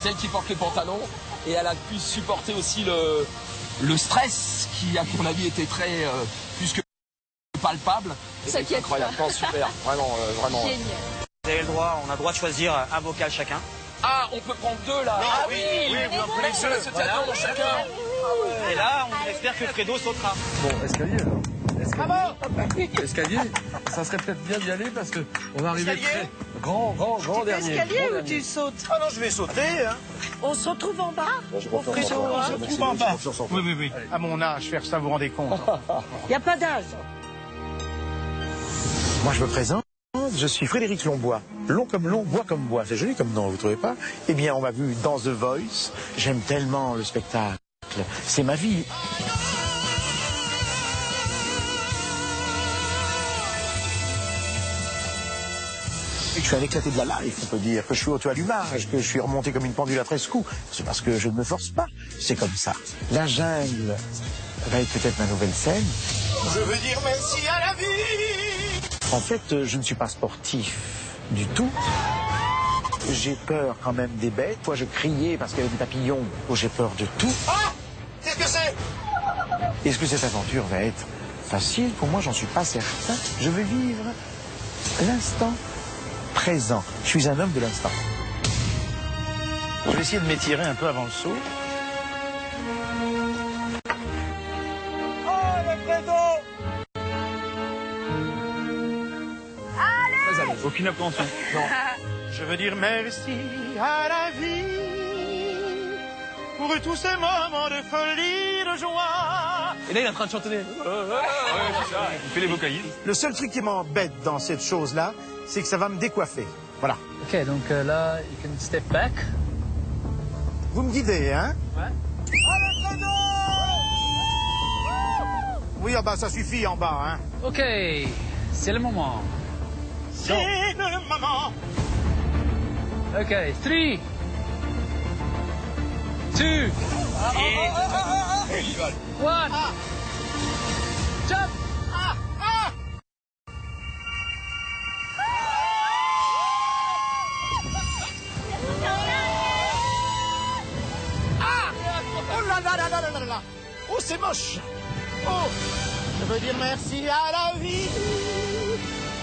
Elle qui porte les pantalons et elle a pu supporter aussi le stress qui, à mon avis, était très plus que palpable. C'est incroyable, non, super, vraiment, vraiment. Génial. Vous avez le droit, on a le droit de choisir un vocal chacun. Ah, on peut prendre deux là. Ah oui, vous en prenez deux, c'était à deux chacun. Et là, on espère que Fredo sautera. Bon, escalier alors. Escalier, ça serait peut-être bien d'y aller parce qu'on va arriver très grand dernier. Escalier ou tu sautes? Ah non, je vais sauter. Hein. On se retrouve en bas? On se retrouve en bas. Oui. À mon âge, faire ça, vous vous rendez compte? Il n'y a pas d'âge. Moi, je me présente. Je suis Frédéric Lombois. Long comme long, bois comme bois. C'est joli comme nom, vous trouvez pas? Eh bien, on m'a vu dans The Voice. J'aime tellement le spectacle. C'est ma vie. Je suis un éclaté de la life, on peut dire, que je suis auto-allumage, que je suis remonté comme une pendule à 13 coups. C'est parce que je ne me force pas. C'est comme ça. La jungle va être peut-être ma nouvelle scène. Je veux dire merci à la vie. En fait, je ne suis pas sportif du tout. J'ai peur quand même des bêtes. Moi, je criais parce qu'il y avait des papillons. Oh, j'ai peur de tout. Ah! Qu'est-ce que c'est? Est-ce que cette aventure va être facile? Pour moi, j'en suis pas certain. Je veux vivre l'instant présent. Je suis un homme de l'instant. Je vais essayer de m'étirer un peu avant le saut. Oh, le Fredo! Aucune appréhension. Non. Je veux dire merci à la vie pour tous ces moments de folie, de joie. Et là, il est en train de chantonner. Il fait les vocalises. Le seul truc qui m'embête dans cette chose-là, c'est que ça va me décoiffer. Voilà. Ok, donc là, you can step back. Vous me guidez, hein? Ouais. Oh, le Fredo! Oui, ah bah ça suffit en bas, hein? Ok, c'est le moment. C'est le moment. Ok, 3, 2, 1, jump! Oh là là là là là là là! Oh, c'est moche! Oh! Je veux dire merci à la vie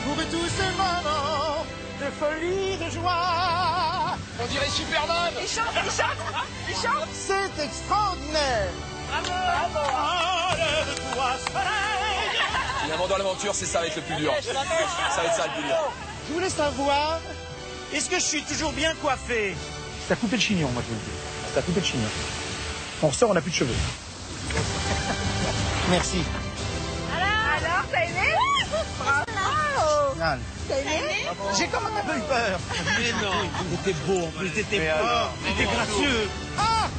pour tous ces moments de folie, de joie. On dirait Superman. Il chante. C'est extraordinaire! Bravo! Lève-toi, soleil! Finalement, dans l'aventure, c'est ça va être le plus dur. Ça va être ça le plus dur. Je voulais savoir, est-ce que je suis toujours bien coiffé? T'as coupé le chignon, moi je vous le dis. T'as coupé le chignon. On ressort, on n'a plus de cheveux. Merci. Alors, t'as aimé? Bravo! Génial. T'as aimé? J'ai quand même un peu eu peur. Mais non, t'étais beau en plus, t'étais fort, t'étais gracieux. Ah!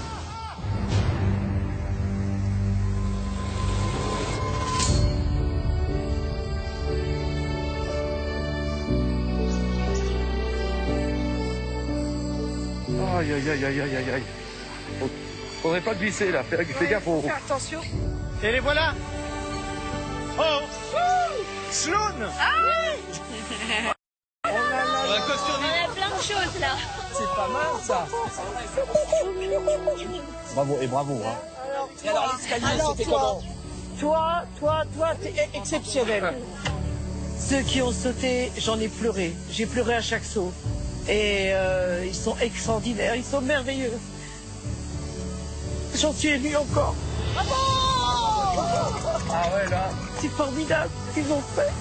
Aïe, aïe, aïe, aïe, aïe, aïe. Faudrait pas glisser là, fais gaffe au... Fais attention. Et les voilà. Oh! Sloan! On a costume. On a plein de choses là. C'est pas mal ça. Bravo, et bravo. Hein. Et alors l'escalier, c'était toi, comment? Toi, t'es exceptionnel. Ceux qui ont sauté, j'en ai pleuré. J'ai pleuré à chaque saut. Et ils sont extraordinaires, ils sont merveilleux. J'en suis ému encore. Ah ouais, là. C'est formidable ce qu'ils ont fait.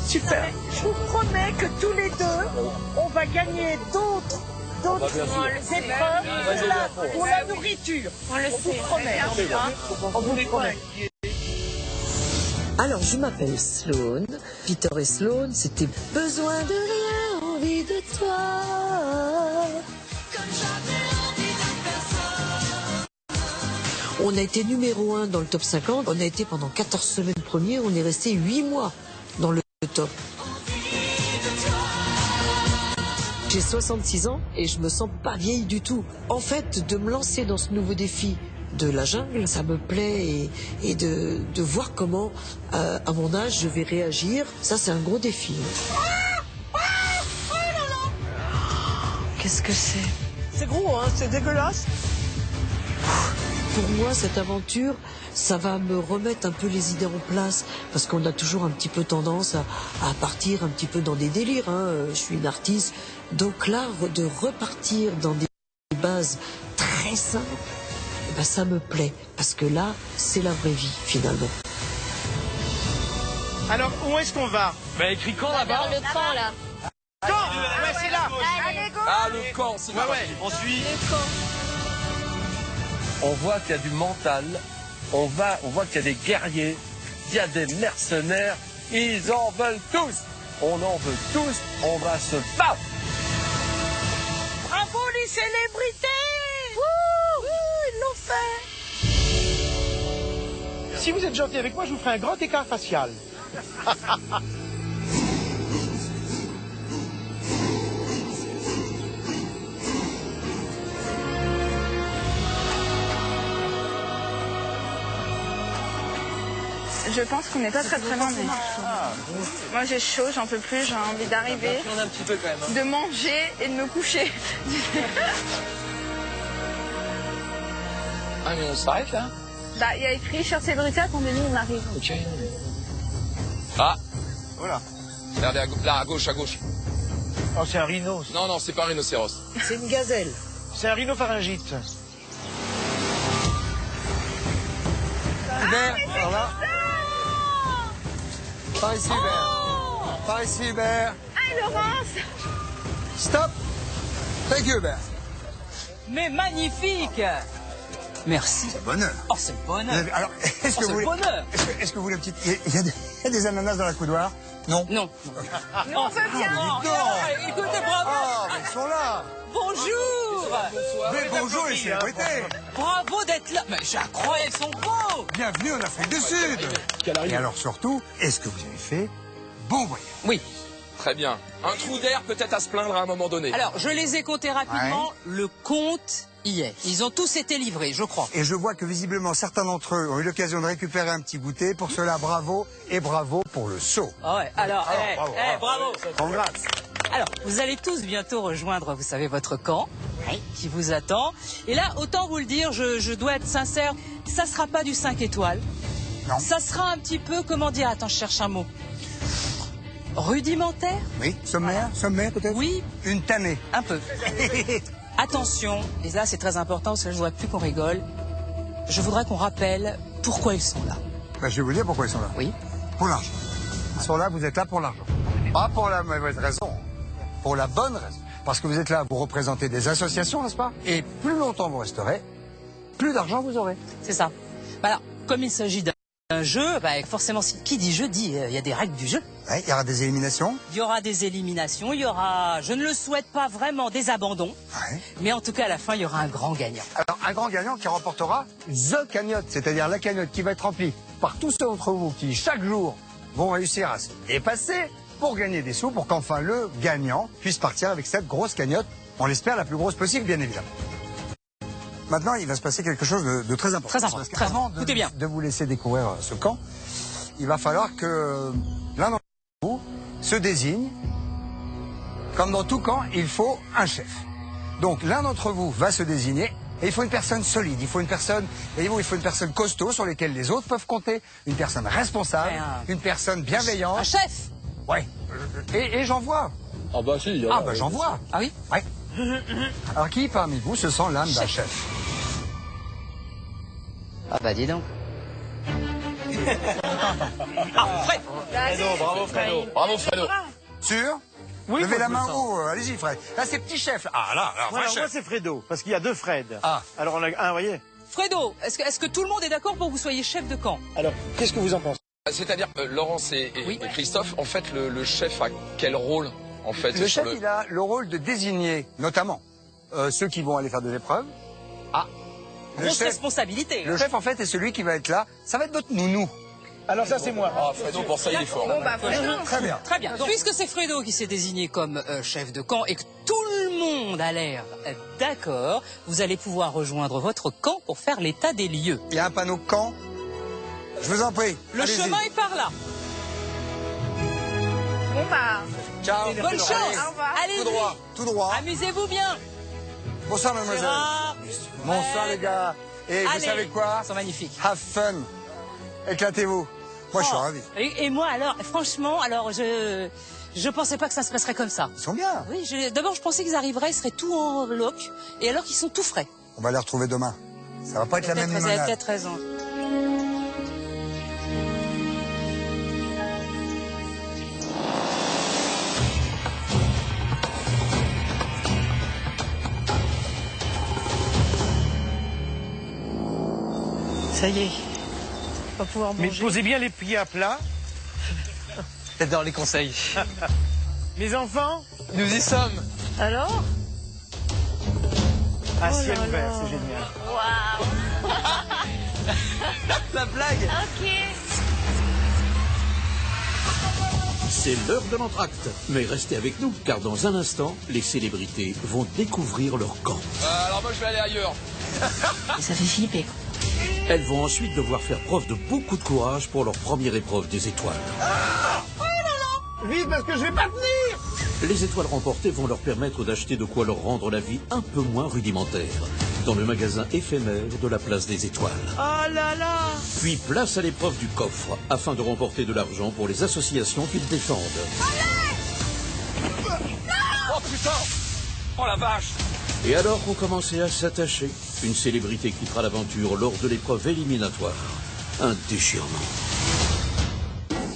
Super. Je vous promets que tous les deux, on va gagner d'autres épreuves pour la nourriture. On vous promet. On vous promet. Alors, je m'appelle Sloan. Peter et Sloan, c'était besoin de rien, envie de toi. On a été numéro 1 dans le top 50. On a été pendant 14 semaines premiers. On est resté 8 mois dans le top. J'ai 66 ans et je me sens pas vieille du tout. En fait, de me lancer dans ce nouveau défi de la jungle, ça me plaît et de voir comment, à mon âge, je vais réagir. Ça, c'est un gros défi. Qu'est-ce que c'est? C'est gros, hein, c'est dégueulasse. Pour moi, cette aventure, ça va me remettre un peu les idées en place, parce qu'on a toujours un petit peu tendance à partir un petit peu dans des délires. Hein. Je suis une artiste, donc là, de repartir dans des bases très simples, ben, ça me plaît, parce que là, c'est la vraie vie, finalement. Alors, où est-ce qu'on va? Bah écrit quand là-bas? Vers le camp, là. Quand? Ouais, c'est là. Allez, go. Ah, le camp, c'est là. Ouais, on suit. Le camp. On voit qu'il y a du mental, on voit qu'il y a des guerriers, il y a des mercenaires, ils en veulent tous. On en veut tous, on va se battre. Bravo les célébrités! Wouh! Ils l'ont fait! Si vous êtes gentil avec moi, je vous ferai un grand écart facial. Je pense qu'on n'est pas très loin. Mais... Moi j'ai chaud, j'en peux plus, j'ai envie d'arriver, un petit peu quand même. de manger et de me coucher. Ah, mais on s'arrête là? Bah, il y a écrit Chère célébrité, attendez-nous, on arrive. Ok. Ah, Voilà. regardez là, à gauche, à gauche. Oh, c'est un rhino. Non, non, c'est pas un rhinocéros. C'est une gazelle. C'est un rhinopharyngite. Hubert, alors là. Par ici, Hubert. Par ici, Hubert. Ah, Laurence! Stop. Thank you, Hubert. Mais magnifique! Merci. Bonheur. Oh, c'est le bonheur. Alors, est-ce que vous voulez... bonheur. Est-ce que vous voulez une petite... Il y a des ananas dans la coudoir? Non. Non. Nous, on veut bien! Écoutez, bravo! Ah, mais ils sont là. Bonjour! Mais bonjour les célébrités. Bravo d'être là! Mais c'est incroyable, ils sont beaux! Bienvenue en Afrique du Sud. Et alors surtout, est-ce que vous avez fait bon voyage? Oui. Très bien. Un trou d'air peut-être à se plaindre à un moment donné. Alors, je les ai comptés rapidement. Le compte y est. Ils ont tous été livrés, je crois. Et je vois que visiblement certains d'entre eux ont eu l'occasion de récupérer un petit goûter. Pour cela, bravo et bravo pour le saut. Ah ouais, alors, bravo! Congrats. Alors, vous allez tous bientôt rejoindre, vous savez, votre camp qui vous attend. Et là, autant vous le dire, je dois être sincère, ça sera pas du 5 étoiles. Non. Ça sera un petit peu, comment dire, attends, je cherche un mot. Rudimentaire? Oui, sommaire, sommaire peut-être? Oui. Une tannée. Un peu. Attention, et là c'est très important parce que je ne vois plus qu'on rigole. Je voudrais qu'on rappelle pourquoi ils sont là. Ben, je vais vous dire pourquoi ils sont là. Oui. Pour l'argent. Ils sont là, vous êtes là pour l'argent. Pas pour la mauvaise raison, pour la bonne raison. Parce que vous êtes là, vous représentez des associations, n'est-ce pas? Et plus longtemps vous resterez, plus d'argent vous aurez. C'est ça. Alors, comme il s'agit d'un jeu, bah, forcément, qui dit jeu dit il y a des règles du jeu. Ouais, il y aura des éliminations. Il y aura des éliminations, il y aura, je ne le souhaite pas vraiment, des abandons. Ouais. Mais en tout cas, à la fin, il y aura un grand gagnant. Alors, un grand gagnant qui remportera the cagnotte, c'est-à-dire la cagnotte qui va être remplie par tous ceux d'entre vous qui, chaque jour, vont réussir à se dépasser pour gagner des sous, pour qu'enfin le gagnant puisse partir avec cette grosse cagnotte. On l'espère la plus grosse possible, bien évidemment. Maintenant, il va se passer quelque chose de très important. Très important, Parce très qu'avant important. Écoutez bien. de vous laisser découvrir ce camp, il va falloir que l'un d'entre vous se désigne. Comme dans tout camp, il faut un chef. Donc l'un d'entre vous va se désigner. Et il faut une personne solide, il faut une personne, voyez-vous, il faut une personne costaud sur laquelle les autres peuvent compter, une personne responsable, une personne bienveillante. Un chef. Ouais. Et j'en vois. Ah bah si, il y en a. Ah bah j'en vois. Ah oui. Ouais. Alors qui parmi vous se sent l'âme d'un chef? Ah bah dis donc. Fredo, bravo Fredo. Bravo, Fredo. Sûr? Oui, Levez moi, la je main me en haut, allez-y Fred. Là c'est petit chef. Là. Ah là, Voilà, vrai moi chef. c'est Fredo, parce qu'il y a deux Fred. Ah. Alors on a un, vous voyez. Fredo, est-ce que tout le monde est d'accord pour que vous soyez chef de camp? Alors, qu'est-ce que vous en pensez? C'est-à-dire, Laurence et Oui. Christophe, en fait, le chef a quel rôle, en fait? Le sur chef, il a le rôle de désigner, notamment, ceux qui vont aller faire des épreuves. Ah. Grosse responsabilité. Le chef, en fait, est celui qui va être là. Ça va être votre nounou. Alors ça c'est moi. Ah, Fredo, pour ça, il est fort. Bon, bah, Fredo. Très bien. Très bien. Donc, puisque c'est Fredo qui s'est désigné comme chef de camp et que tout le monde a l'air d'accord, vous allez pouvoir rejoindre votre camp pour faire l'état des lieux. Il y a un panneau camp. Je vous en prie. Le allez-y. chemin est par là. Bon, bah, Ciao. Bonne chance. Allez-y. Tout droit, tout droit. Amusez-vous bien. Bonsoir, mademoiselle. Gérard. Bonsoir, les gars. Et vous Allez. savez quoi? Ils sont magnifiques. Have fun. Éclatez-vous. Moi, je suis ravi. Et moi, alors, franchement, je pensais pas que ça se passerait comme ça. Ils sont bien. Oui, d'abord, je pensais qu'ils arriveraient, ils seraient tout en loc, et alors qu'ils sont tout frais. On va les retrouver demain. Ça va pas être la même Vous avez limonade. peut-être raison. Ça y est. On va pouvoir manger. Mais posez bien les pieds à plat. J'adore les conseils. Mes enfants, Nous y sommes. Alors à Oh ciel là ouvert, là. c'est génial. La blague. Ok. C'est l'heure de l'entracte. Mais restez avec nous, car dans un instant, les célébrités vont découvrir leur camp. Alors moi je vais aller ailleurs. Ça fait flipper. Elles vont ensuite devoir faire preuve de beaucoup de courage pour leur première épreuve des étoiles. Vite, parce que je vais pas tenir. Les étoiles remportées vont leur permettre d'acheter de quoi leur rendre la vie un peu moins rudimentaire, dans le magasin éphémère de la place des étoiles. Oh là là. Puis place à l'épreuve du coffre, afin de remporter de l'argent pour les associations qu'ils défendent. Oh putain. Oh la vache. Et alors qu'ont commencé à s'attacher, une célébrité quittera l'aventure lors de l'épreuve éliminatoire. Un déchirement.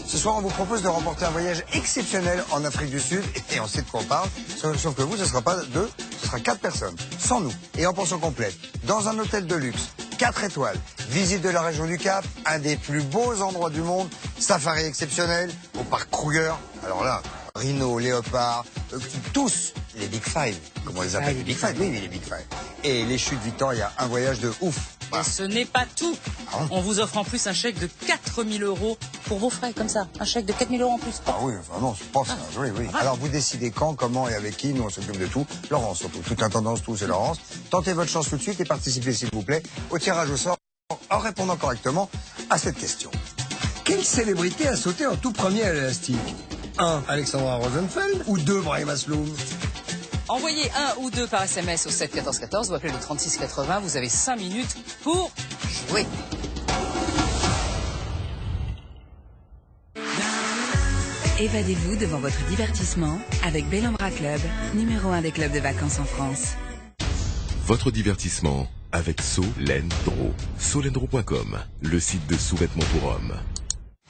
Ce soir, on vous propose de remporter un voyage exceptionnel en Afrique du Sud. Et on sait de quoi on parle. Sauf que vous, ce sera pas deux, ce sera 4 personnes. Sans nous. Et en pension complète. Dans un hôtel de luxe. 4 étoiles. Visite de la région du Cap. Un des plus beaux endroits du monde. Safari exceptionnel. Au parc Kruger. Alors là, rhino, léopard. Tous les Big Five. Comment on les appelle? Les Big Five. Oui, les Big Five. Et les chutes Victoria. Un voyage de ouf. Et ce n'est pas tout. On vous offre en plus un chèque de 4 000 € pour vos frais, comme ça. Un chèque de 4 000 € en plus. Ah oui, vraiment, je pense. Oui, oui. Alors, vous décidez quand, comment et avec qui. Nous, on s'occupe de tout. Laurence, surtout. Toute intendance, tout, c'est Laurence. Tentez votre chance tout de suite et participez, s'il vous plaît, au tirage au sort en répondant correctement à cette question. Quelle célébrité a sauté en tout premier à l'élastique? 1. Alexandra Rosenfeld ou 2. Brahim Asloum? Envoyez 1 ou 2 par SMS au 7 14 14 ou appelez le 36 80. Vous avez 5 minutes pour jouer. Évadez-vous devant votre divertissement avec Bellambra Club, numéro 1 des clubs de vacances en France. Votre divertissement avec Solendro. Solendro.com, le site de sous-vêtements pour hommes.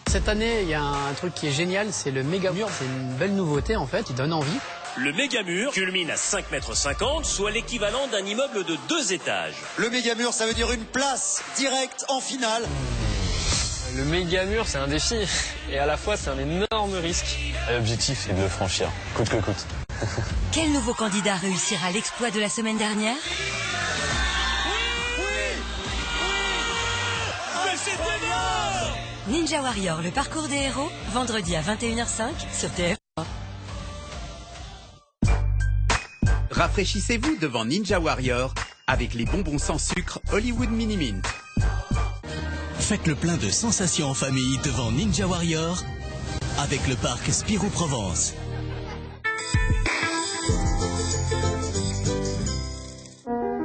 Cette année, il y a un truc qui est génial, c'est le méga mur. C'est une belle nouveauté en fait, il donne envie. Le méga-mur culmine à 5,50 m, soit l'équivalent d'un immeuble de 2 étages. Le méga-mur, ça veut dire une place directe en finale. Le méga-mur, c'est un défi et à la fois, c'est un énorme risque. L'objectif, c'est de le franchir, coûte que coûte. Quel nouveau candidat réussira l'exploit de la semaine dernière? Mais c'est énorme! Ninja Warrior, le parcours des héros, vendredi à 21h05 sur TF1. Rafraîchissez-vous devant Ninja Warrior avec les bonbons sans sucre Hollywood Mini Mint. Faites le plein de sensations en famille devant Ninja Warrior avec le parc Spirou Provence.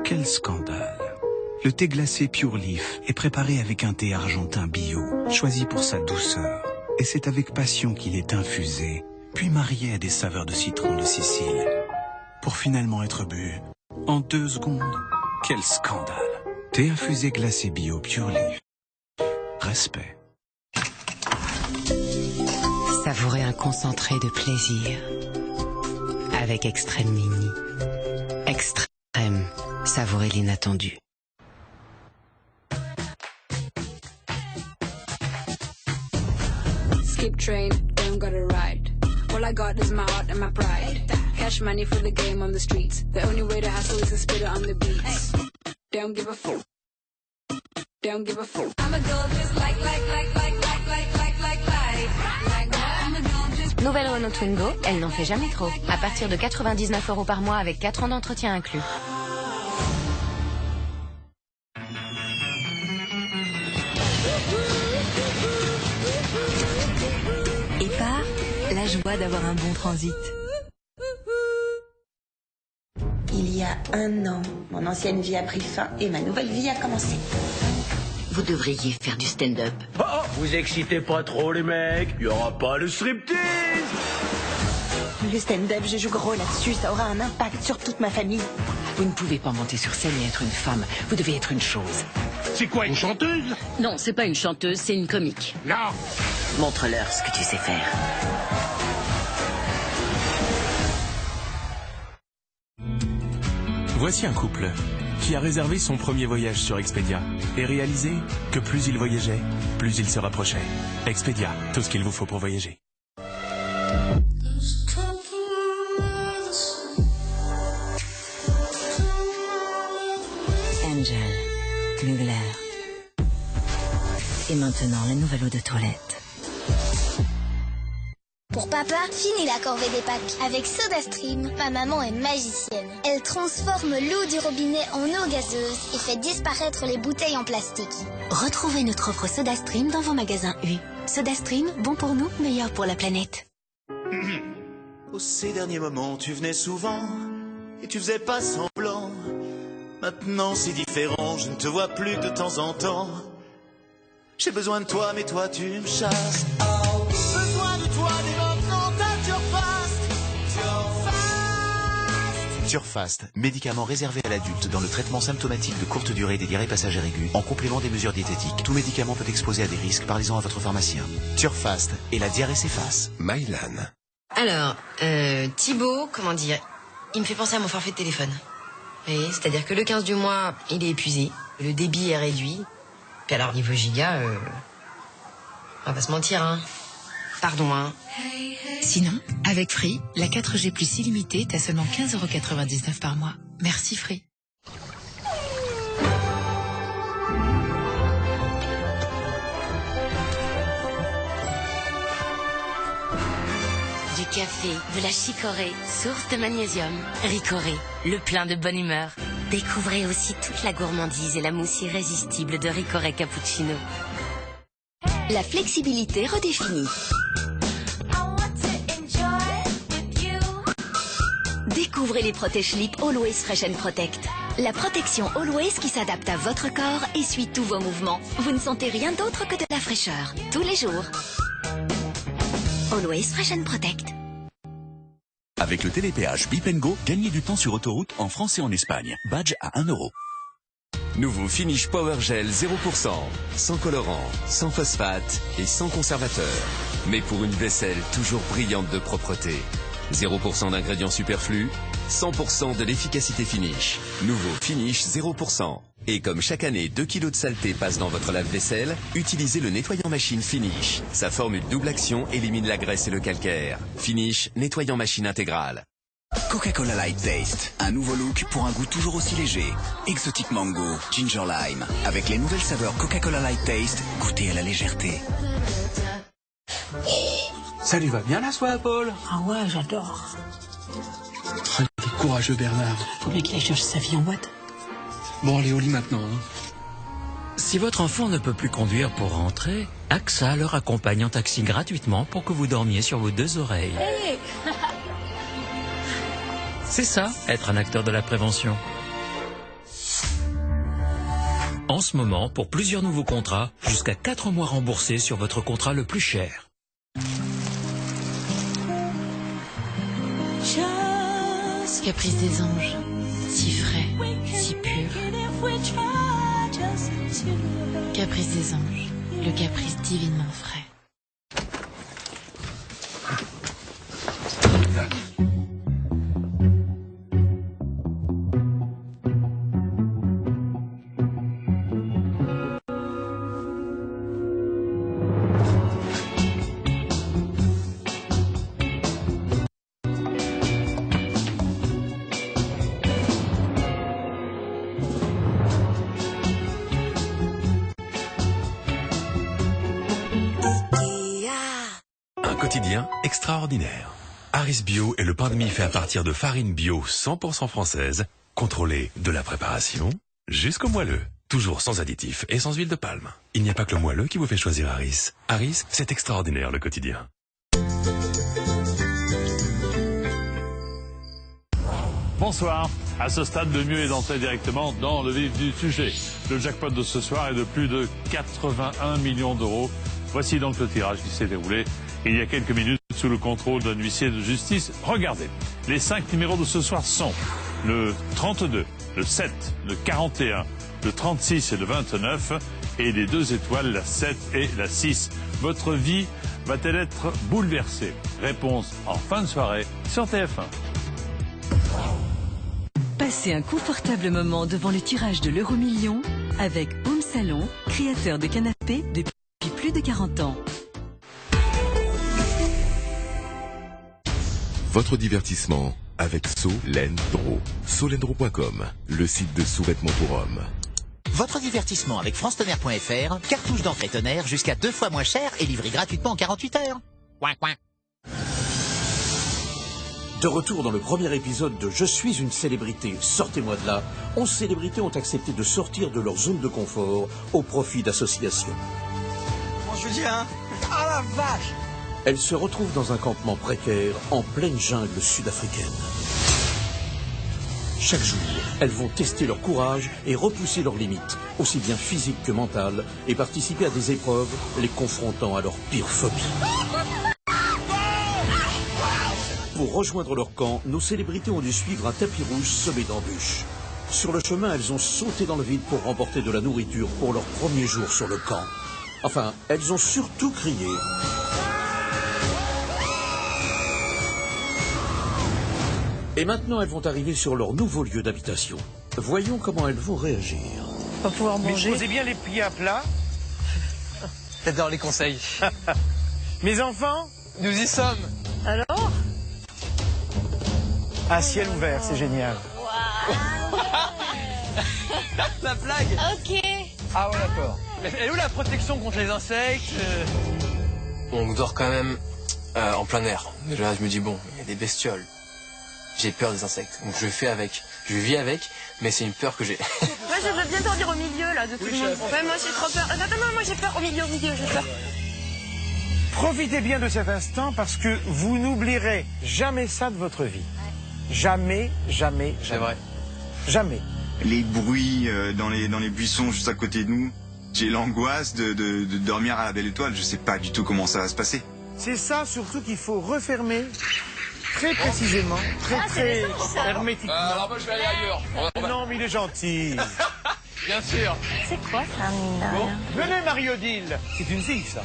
Quel scandale! Le thé glacé Pure Leaf est préparé avec un thé argentin bio, choisi pour sa douceur. Et c'est avec passion qu'il est infusé, puis marié à des saveurs de citron de Sicile. Pour finalement être bu en 2 secondes. Quel scandale! Thé infusé glacé bio Pure Leaf. Respect. Savourez un concentré de plaisir avec Extrême Mini. Extrême, savourez l'inattendu. Skip train, don't gotta ride. All I got is my heart and my pride. Cash money for the game on the streets. The only way to hustle is to spit it on the beats. Don't give a fuck. Don't give a fuck. I'm a girl just like Nouvelle Renault Twingo, elle n'en fait jamais trop. À partir de 99 € par mois avec 4 ans d'entretien inclus. Épar, la joie d'avoir un bon transit. Il y a 1 an, mon ancienne vie a pris fin et ma nouvelle vie a commencé. Vous devriez faire du stand-up. Oh, vous excitez pas trop les mecs, il y aura pas de striptease. Le stand-up, je joue gros là-dessus, ça aura un impact sur toute ma famille. Vous ne pouvez pas monter sur scène et être une femme, vous devez être une chose. C'est quoi, une chanteuse? Non, c'est pas une chanteuse, c'est une comique. Non. Montre-leur ce que tu sais faire. Voici un couple qui a réservé son premier voyage sur Expedia et réalisé que plus il voyageait, plus il se rapprochait. Expedia, tout ce qu'il vous faut pour voyager. Angel, Mugler. Et maintenant, la nouvelle eau de toilette. Pour papa, fini la corvée des Pâques. Avec SodaStream, ma maman est magicienne. Elle transforme l'eau du robinet en eau gazeuse et fait disparaître les bouteilles en plastique. Retrouvez notre offre SodaStream dans vos magasins U. SodaStream, bon pour nous, meilleur pour la planète. Au ces derniers moments, tu venais souvent et tu faisais pas semblant. Maintenant c'est différent, je ne te vois plus de temps en temps. J'ai besoin de toi, mais toi tu me chasses. Oh, besoin de toi dès maintenant, t'as Turfast. Turfast, médicament réservé à l'adulte dans le traitement symptomatique de courte durée des diarrhées passagères aiguës, en complément des mesures diététiques. Tout médicament peut exposer à des risques, parlez-en à votre pharmacien. Turfast, et la diarrhée s'efface. Mylan. Alors, Thibaut, comment dire, il me fait penser à mon forfait de téléphone. Oui, c'est-à-dire que le 15 du mois, il est épuisé, le débit est réduit. Puis alors, niveau giga, on va pas se mentir, hein. Pardon, hein. Sinon, avec Free, la 4G plus illimitée est à seulement 15,99 € par mois. Merci Free. Du café, de la chicorée, source de magnésium. Ricoré, le plein de bonne humeur. Découvrez aussi toute la gourmandise et la mousse irrésistible de Ricoré Cappuccino. La flexibilité redéfinie. Découvrez les Protège-Slip Always Fresh and Protect. La protection Always qui s'adapte à votre corps et suit tous vos mouvements. Vous ne sentez rien d'autre que de la fraîcheur, tous les jours. Always Fresh and Protect. Avec le télépéage Bip & Go, gagnez du temps sur autoroute en France et en Espagne. Badge à 1 €. Nouveau Finish Power Gel 0%, sans colorant, sans phosphate et sans conservateur. Mais pour une vaisselle toujours brillante de propreté. 0% d'ingrédients superflus, 100% de l'efficacité Finish. Nouveau Finish 0%. Et comme chaque année 2 kg de saleté passe dans votre lave-vaisselle, utilisez le nettoyant machine Finish. Sa formule double action élimine la graisse et le calcaire. Finish, nettoyant machine intégrale. Coca-Cola Light Taste, un nouveau look pour un goût toujours aussi léger. Exotic Mango, Ginger Lime, avec les nouvelles saveurs Coca-Cola Light Taste, goûtez à la légèreté. Ça lui va bien la soie à Paul? Ah ouais, j'adore. Il est courageux Bernard. Faut bien qu'il aille chercher sa fille en boîte. Bon, allez au lit maintenant. Hein. Si votre enfant ne peut plus conduire pour rentrer, AXA leur accompagne en taxi gratuitement pour que vous dormiez sur vos 2 oreilles. Hey. C'est ça, être un acteur de la prévention. En ce moment, pour plusieurs nouveaux contrats, jusqu'à 4 mois remboursés sur votre contrat le plus cher. Caprice des anges, si frais, si pur. Caprice des anges, le caprice divinement frais. Quotidien extraordinaire. Harris Bio est le pain de mie fait à partir de farine bio 100% française, contrôlée de la préparation jusqu'au moelleux. Toujours sans additifs et sans huile de palme. Il n'y a pas que le moelleux qui vous fait choisir Harris. Harris, c'est extraordinaire le quotidien. Bonsoir. À ce stade, le mieux est d'entrer directement dans le vif du sujet. Le jackpot de ce soir est de plus de 81 millions d'euros. Voici donc le tirage qui s'est déroulé il y a quelques minutes sous le contrôle d'un huissier de justice. Regardez, les 5 numéros de ce soir sont le 32, le 7, le 41, le 36 et le 29, et les 2 étoiles, la 7 et la 6. Votre vie va-t-elle être bouleversée? Réponse en fin de soirée sur TF1. Passez un confortable moment devant le tirage de l'euro-million avec Home Salon, créateur de canapés depuis plus de 40 ans. Votre divertissement avec Solendro. Solendro.com, le site de sous-vêtements pour hommes. Votre divertissement avec francetonnerre.fr, cartouche d'entrée tonnerre jusqu'à 2 fois moins cher et livré gratuitement en 48 heures. Ouin, ouin. De retour dans le premier épisode de Je suis une célébrité, sortez-moi de là, 11 célébrités ont accepté de sortir de leur zone de confort au profit d'associations. Bon, je dis, hein. Ah la vache! Elles se retrouvent dans un campement précaire en pleine jungle sud-africaine. Chaque jour, elles vont tester leur courage et repousser leurs limites, aussi bien physiques que mentales, et participer à des épreuves les confrontant à leur pire phobie. Pour rejoindre leur camp, nos célébrités ont dû suivre un tapis rouge semé d'embûches. Sur le chemin, elles ont sauté dans le vide pour remporter de la nourriture pour leur premier jour sur le camp. Enfin, elles ont surtout crié. Et maintenant, elles vont arriver sur leur nouveau lieu d'habitation. Voyons comment elles vont réagir. On va pouvoir manger. Mais posez bien les pieds à plat. J'adore les conseils. Mes enfants, nous y sommes. Alors? À ciel ouvert, c'est génial. La blague. Ok. Ah ouais, d'accord. Elle est où la protection contre les insectes? On dort quand même en plein air. Déjà, je me dis, bon, il y a des bestioles. J'ai peur des insectes, donc je fais avec. Je vis avec, mais c'est une peur que j'ai. Moi, je veux bien dormir au milieu, là, de tout le monde. Ouais, moi, j'ai trop peur. Non, moi, j'ai peur au milieu, j'ai peur. Profitez bien de cet instant parce que vous n'oublierez jamais ça de votre vie. Jamais, jamais, jamais. C'est vrai. Jamais. Les bruits dans les buissons juste à côté de nous. J'ai l'angoisse de dormir à la belle étoile. Je sais pas du tout comment ça va se passer. C'est ça surtout qu'il faut refermer très précisément, très hermétiquement. Alors moi je vais aller ailleurs. Non mais il est gentil. Bien sûr. C'est quoi ça, Mina? Bon, venez Marie-Odile. C'est une fille ça.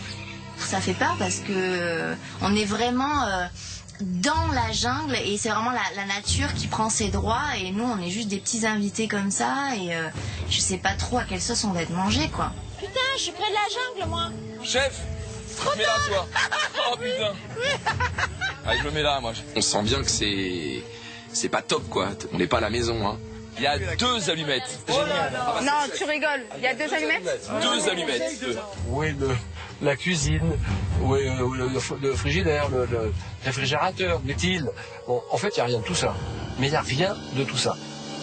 Ça fait peur parce que on est vraiment dans la jungle et c'est vraiment la nature qui prend ses droits et nous on est juste des petits invités comme ça et je sais pas trop à quelle sauce on va être mangé quoi. Putain, je suis près de la jungle moi. Chef, je mets là toi. Oh putain. Allez, je me mets là moi. On sent bien que c'est pas top quoi. On n'est pas à la maison hein. Il y a 2 allumettes. Non, tu rigoles. Il y a 2 allumettes? 2 allumettes. Oui, la cuisine, oui, le frigidaire, le réfrigérateur, l'utile. Bon, en fait, il n'y a rien de tout ça. Mais il n'y a rien de tout ça.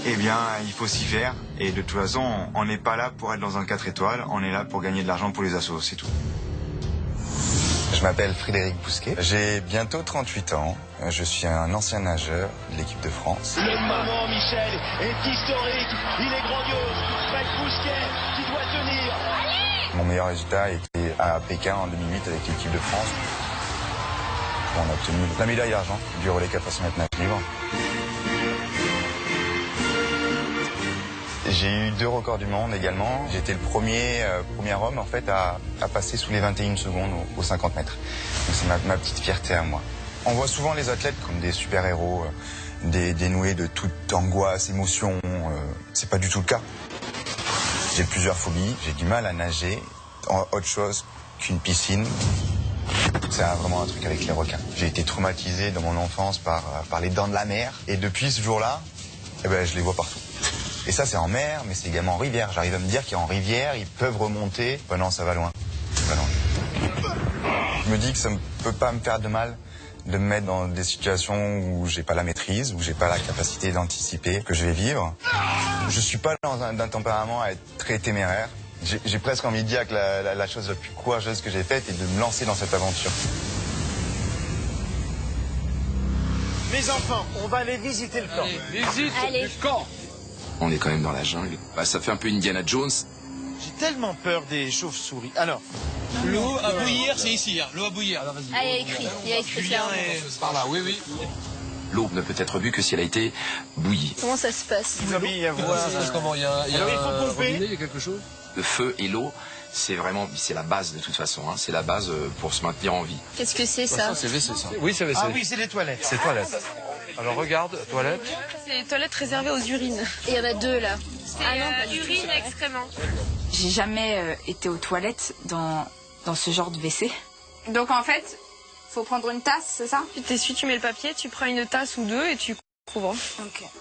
Eh bien, il faut s'y faire. Et de toute façon, on n'est pas là pour être dans un 4 étoiles. On est là pour gagner de l'argent pour les assos, c'est tout. Je m'appelle Frédéric Bousquet, j'ai bientôt 38 ans, je suis un ancien nageur de l'équipe de France. Le moment, Michel, est historique, il est grandiose, Fred Bousquet qui doit tenir. Allez! Mon meilleur résultat était à Pékin en 2008 avec l'équipe de France. On a obtenu la médaille d'argent du relais 400 mètres nage libre. J'ai eu 2 records du monde également. J'étais le premier homme en fait à passer sous les 21 secondes aux 50 mètres. Donc c'est ma petite fierté à moi. On voit souvent les athlètes comme des super-héros, dénoués de toute angoisse, émotion. C'est pas du tout le cas. J'ai plusieurs phobies. J'ai du mal à nager en autre chose qu'une piscine. C'est vraiment un truc avec les requins. J'ai été traumatisé dans mon enfance par les dents de la mer. Et depuis ce jour-là, eh ben, je les vois partout. Et ça, c'est en mer, mais c'est également en rivière. J'arrive à me dire qu'en rivière, ils peuvent remonter. Ben non, ça va loin. Ça va loin. Je me dis que ça ne peut pas me faire de mal de me mettre dans des situations où j'ai pas la maîtrise, où j'ai pas la capacité d'anticiper que je vais vivre. Je suis pas d'un tempérament à être très téméraire. J'ai presque envie de dire que la chose la plus courageuse que j'ai faite est de me lancer dans cette aventure. Les enfants, on va aller visiter le camp. Visite du camp. On est quand même dans la jungle. Bah, ça fait un peu Indiana Jones. J'ai tellement peur des chauves-souris. Alors, l'eau à bouillir, c'est ici. L'eau à bouillir. Ah, il y a écrit Julien clairement. est par là, oui, oui. L'eau ne peut être bue que si elle a été bouillie. Comment ça se passe? il va y avoir... Ça se passe comment? Il y a Alors, il faut un pomper. robinet, il y a quelque chose? Le feu et l'eau, c'est la base de toute façon. Hein. C'est la base pour se maintenir en vie. Qu'est-ce que c'est ça? C'est WC, ça. Oui, c'est WC. Ah oui, c'est les toilettes. C'est toilette. Alors regarde, toilette. C'est les toilettes réservées aux urines. Et il y en a deux là. Urine et excréments. J'ai jamais été aux toilettes dans ce genre de WC. Donc en fait, faut prendre une tasse, c'est ça? Tu t'essuies, tu mets le papier, tu prends une tasse ou deux et tu couvres.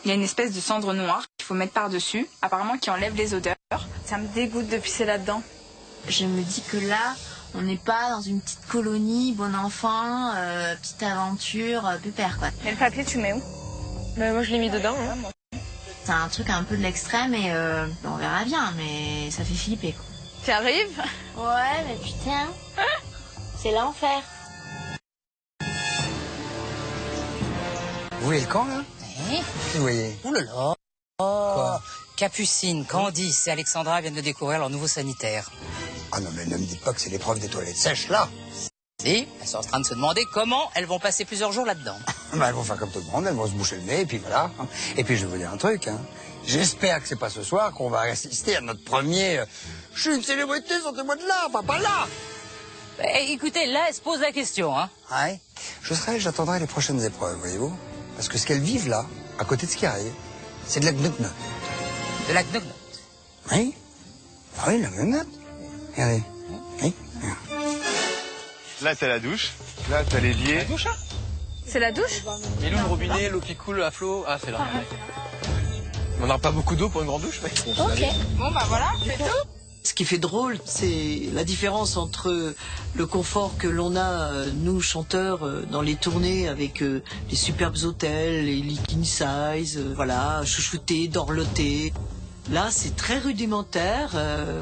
Il y a une espèce de cendre noire qu'il faut mettre par-dessus, apparemment qui enlève les odeurs. Ça me dégoûte de pisser là-dedans. Je me dis que là, on n'est pas dans une petite colonie, bon enfant, petite aventure, pépère quoi. Mais le papier, tu mets où? Bah, moi je l'ai mis dedans. Hein. C'est un truc un peu de l'extrême et on verra bien, mais ça fait flipper quoi. Tu arrives? Ouais, mais putain, c'est l'enfer. Vous voyez le camp là? Oui. Vous voyez? Ouh là là. Quoi? Capucine, Candice et Alexandra viennent de découvrir leur nouveau sanitaire. Ah non, mais ne me dites pas que c'est l'épreuve des toilettes sèches là. Si, elles sont en train de se demander comment elles vont passer plusieurs jours là-dedans. Bah, elles vont faire comme tout le monde, elles vont se boucher le nez, et puis voilà. Et puis je vais vous dire un truc, hein. J'espère que c'est pas ce soir qu'on va assister à notre premier... Je suis une célébrité, sortez-moi de là, pas là. Écoutez, là, elle se pose la question, hein. Ouais. J'attendrai les prochaines épreuves, voyez-vous. Parce que ce qu'elles vivent là, à côté de ce qui arrive, c'est de la gnocnotte. De la gnocnotte? Oui. Ah oui, la gnocnotte. Regardez. Oui. Là, t'as la douche. Là, t'as l'évier. La douche, hein? C'est la douche? Et l'eau, le robinet, l'eau qui coule à flot. Ah, c'est là. On n'a pas beaucoup d'eau pour une grande douche, mais... Ok. Bon, bah voilà, c'est tout. Ce qui fait drôle, c'est la différence entre le confort que l'on a, nous, chanteurs, dans les tournées avec les superbes hôtels, les king size, voilà, chouchoutés, dorlotés. Là, c'est très rudimentaire,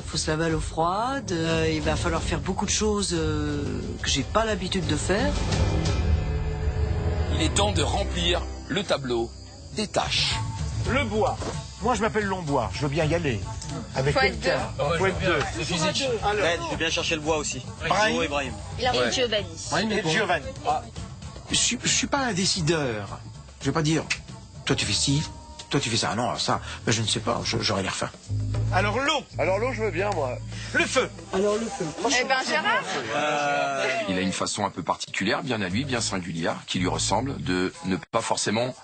faut se laver à l'eau froide, il va falloir faire beaucoup de choses que j'ai pas l'habitude de faire. Il est temps de remplir le tableau des tâches. Le bois. Moi, je m'appelle Lombois. Je veux bien y aller. Avec Faut être quelqu'un. deux. Faut être deux. C'est physique. Alors, Je vais bien chercher le bois aussi. Brahim. Joe et Brahim. Il a pris Ouais. Giovanni. Et Giovanni. Je suis pas un décideur. Je vais pas dire, toi tu fais ci, toi tu fais ça. Non, ça, ben, je ne sais pas, j'aurais l'air fin. Alors l'eau. Alors l'eau, je veux bien, moi. Le feu. Alors le feu. Eh ben Gérard. Il a une façon un peu particulière, bien à lui, bien singulière, qui lui ressemble, de ne pas forcément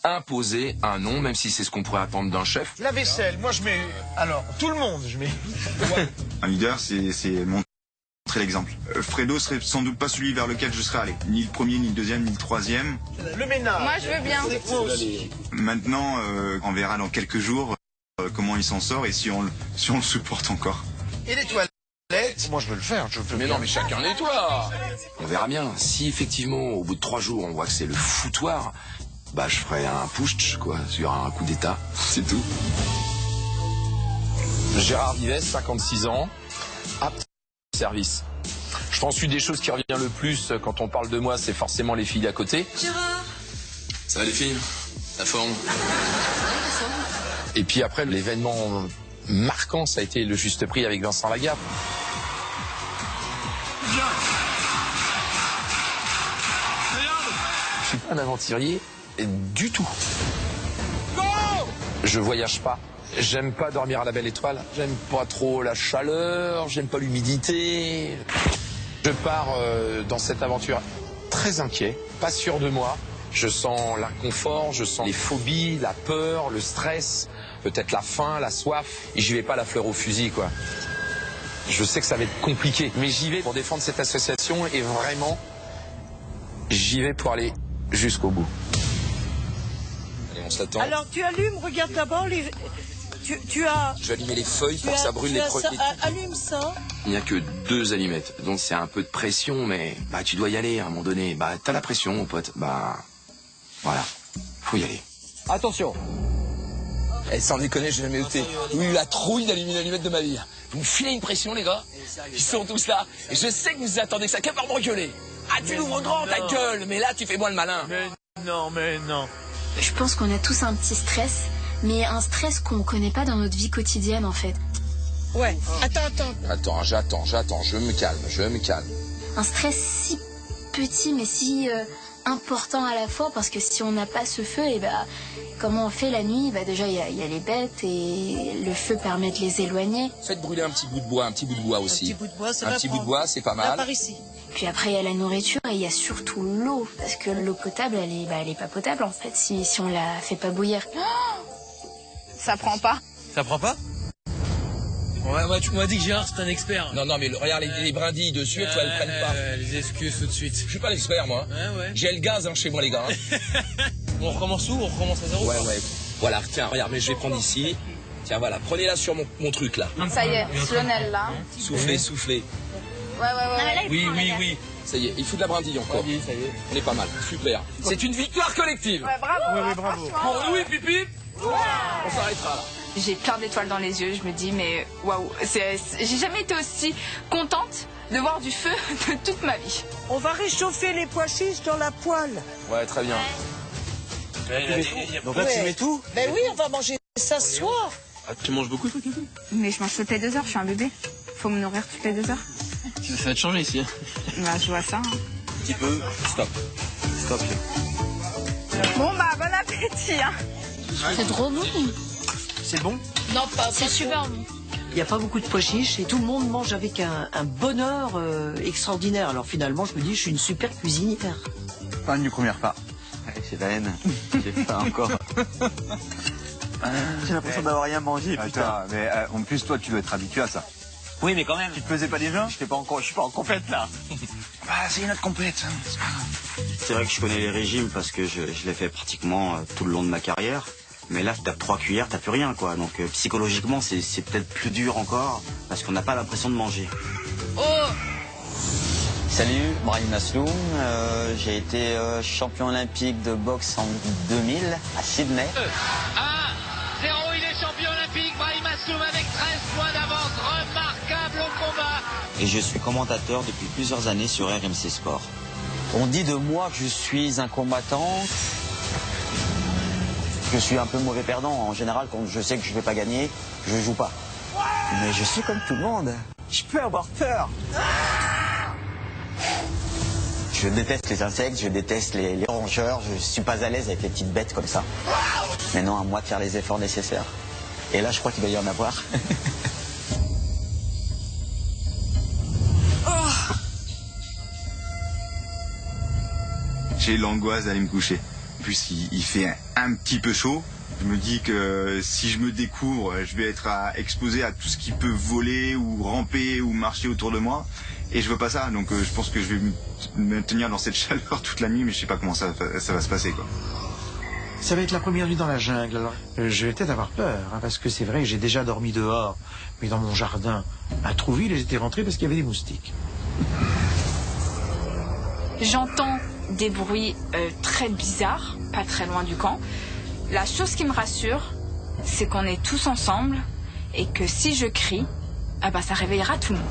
imposer un nom, même si c'est ce qu'on pourrait attendre d'un chef. La vaisselle. Moi, je mets... Alors, tout le monde, je mets... Un leader, c'est montrer l'exemple. Fredo serait sans doute pas celui vers lequel je serais allé. Ni le premier, ni le deuxième, ni le troisième. Le ménage. Moi, je veux bien. Moi aussi. Maintenant, on verra dans quelques jours comment il s'en sort et si on le supporte encore. Et les toilettes. Moi, je veux le faire. Je veux Mais bien. non, mais chacun nettoie. On verra bien. Si effectivement, au bout de 3 jours, on voit que c'est le foutoir, bah je ferai un push, quoi, sur un coup d'état. C'est tout. Gérard Vives, 56 ans, apte au service. Je pense une des choses qui revient le plus quand on parle de moi, c'est forcément les filles d'à côté. Gérard. Ça va les filles? La forme? Et puis après, l'événement marquant, ça a été le juste prix avec Vincent Lagaffe. Je suis pas un aventurier du tout. Je voyage pas. J'aime pas dormir à la belle étoile. J'aime pas trop la chaleur. J'aime pas l'humidité. Je pars dans cette aventure très inquiet, pas sûr de moi. Je sens l'inconfort, je sens les phobies, la peur, le stress, peut-être la faim, la soif. Et j'y vais pas la fleur au fusil, quoi. Je sais que ça va être compliqué, mais j'y vais pour défendre cette association et vraiment, j'y vais pour aller jusqu'au bout. Allez, on s'attend. Alors, tu allumes, regarde d'abord les... Tu as... Je vais allumer les feuilles pour que ça brûle les premiers. Allume ça. Il n'y a que 2 allumettes, donc c'est un peu de pression, mais bah tu dois y aller à un moment donné. Bah t'as la pression, mon pote. Bah voilà, faut y aller. Attention. Eh, sans déconner, j'ai jamais été. J'ai eu la trouille d'allumer une allumette de ma vie. Vous me filez une pression, les gars. Ils sont tous là. Et je sais que vous attendez que ça, qu'à part me gueuler. Ah, tu l'ouvres grand, ta gueule. Mais là, tu fais moi le malin. Non, mais non. Je pense qu'on a tous un petit stress, mais un stress qu'on connaît pas dans notre vie quotidienne en fait. Ouais, attends. Attends, j'attends, je me calme. Un stress si petit mais si important à la fois, parce que si on n'a pas ce feu, et comment on fait la nuit? Déjà il y a les bêtes et le feu permet de les éloigner. Faites brûler un petit bout de bois aussi. Un petit bout de bois, ça Un va petit bout prendre. de bois, c'est pas mal. Par ici. Puis après il y a la nourriture et il y a surtout l'eau, parce que l'eau potable elle est pas potable en fait si on la fait pas bouillir. Ça prend pas. Ça prend pas? Ouais, tu m'as dit que Gérard c'est un expert. Non, mais regarde les brindilles dessus, tu vois, elles prennent pas. Les excuses tout de suite. Je suis pas l'expert, moi. Ouais. J'ai le gaz chez moi, les gars. On recommence où? On recommence à zéro? Ouais. Voilà, tiens, regarde, mais je vais prendre ici. Tiens, voilà, prenez-la sur mon truc, là. Ça y est, Lionel là. Soufflez. Ouais. Oui. Ça y est, il faut de la brindille encore. Ça y est. On est pas mal, super. C'est une victoire collective. Ouais, bravo. Oui, bravo. Bon, oui, pipi. On s'arrêtera là. J'ai plein d'étoiles dans les yeux, je me dis mais waouh, j'ai jamais été aussi contente de voir du feu de toute ma vie. On va réchauffer les pois chiches dans la poêle. Ouais, très bien. Donc là tu mets tout? Ben oui, on va manger ça ce soir. Ah, tu manges beaucoup toi, Kevin? Mais je mange toutes les 2 heures, je suis un bébé. Faut me nourrir toutes les 2 heures. Ça va te changer ici. Je vois ça. Un petit peu, stop. Bon bon appétit. C'est trop bon. C'est bon? Non, C'est super bon. Il n'y a pas beaucoup de pois chiches et tout le monde mange avec un bonheur extraordinaire. Alors finalement, je me dis, je suis une super cuisinière. Fin du premier repas. C'est la haine. J'ai faim encore. J'ai l'impression d'avoir rien mangé, putain. Mais en plus, toi, tu dois être habitué à ça. Oui, mais quand même. Tu te faisais pas déjà? Je suis pas en compète là. Bah, c'est une autre complète. C'est vrai que je connais les régimes parce que je l'ai fait pratiquement tout le long de ma carrière. Mais là, t'as 3 cuillères, t'as plus rien, quoi. Donc psychologiquement, c'est peut-être plus dur encore parce qu'on n'a pas l'impression de manger. Oh! Salut, Brahim Asloum. J'ai été champion olympique de boxe en 2000 à Sydney. 1-0, il est champion olympique, Brahim Asloum avec 13 points d'avance, remarquable au combat. Et je suis commentateur depuis plusieurs années sur RMC Sport. On dit de moi que je suis un combattant. Je suis un peu mauvais perdant. En général, quand je sais que je ne vais pas gagner, je joue pas. Mais je suis comme tout le monde. Je peux avoir peur. Je déteste les insectes, je déteste les rongeurs. Je suis pas à l'aise avec les petites bêtes comme ça. Maintenant, à moi de faire les efforts nécessaires. Et là, je crois qu'il va y en avoir. J'ai l'angoisse d'aller me coucher. En plus, il fait un petit peu chaud. Je me dis que si je me découvre, je vais être exposé à tout ce qui peut voler ou ramper ou marcher autour de moi. Et je veux pas ça. Donc je pense que je vais me tenir dans cette chaleur toute la nuit, mais je sais pas comment ça va se passer, quoi. Ça va être la première nuit dans la jungle, alors je vais peut-être avoir peur, parce que c'est vrai que j'ai déjà dormi dehors, mais dans mon jardin, à Trouville, et j'étais rentré parce qu'il y avait des moustiques. J'entends des bruits très bizarres, pas très loin du camp. La chose qui me rassure, c'est qu'on est tous ensemble et que si je crie, ça réveillera tout le monde.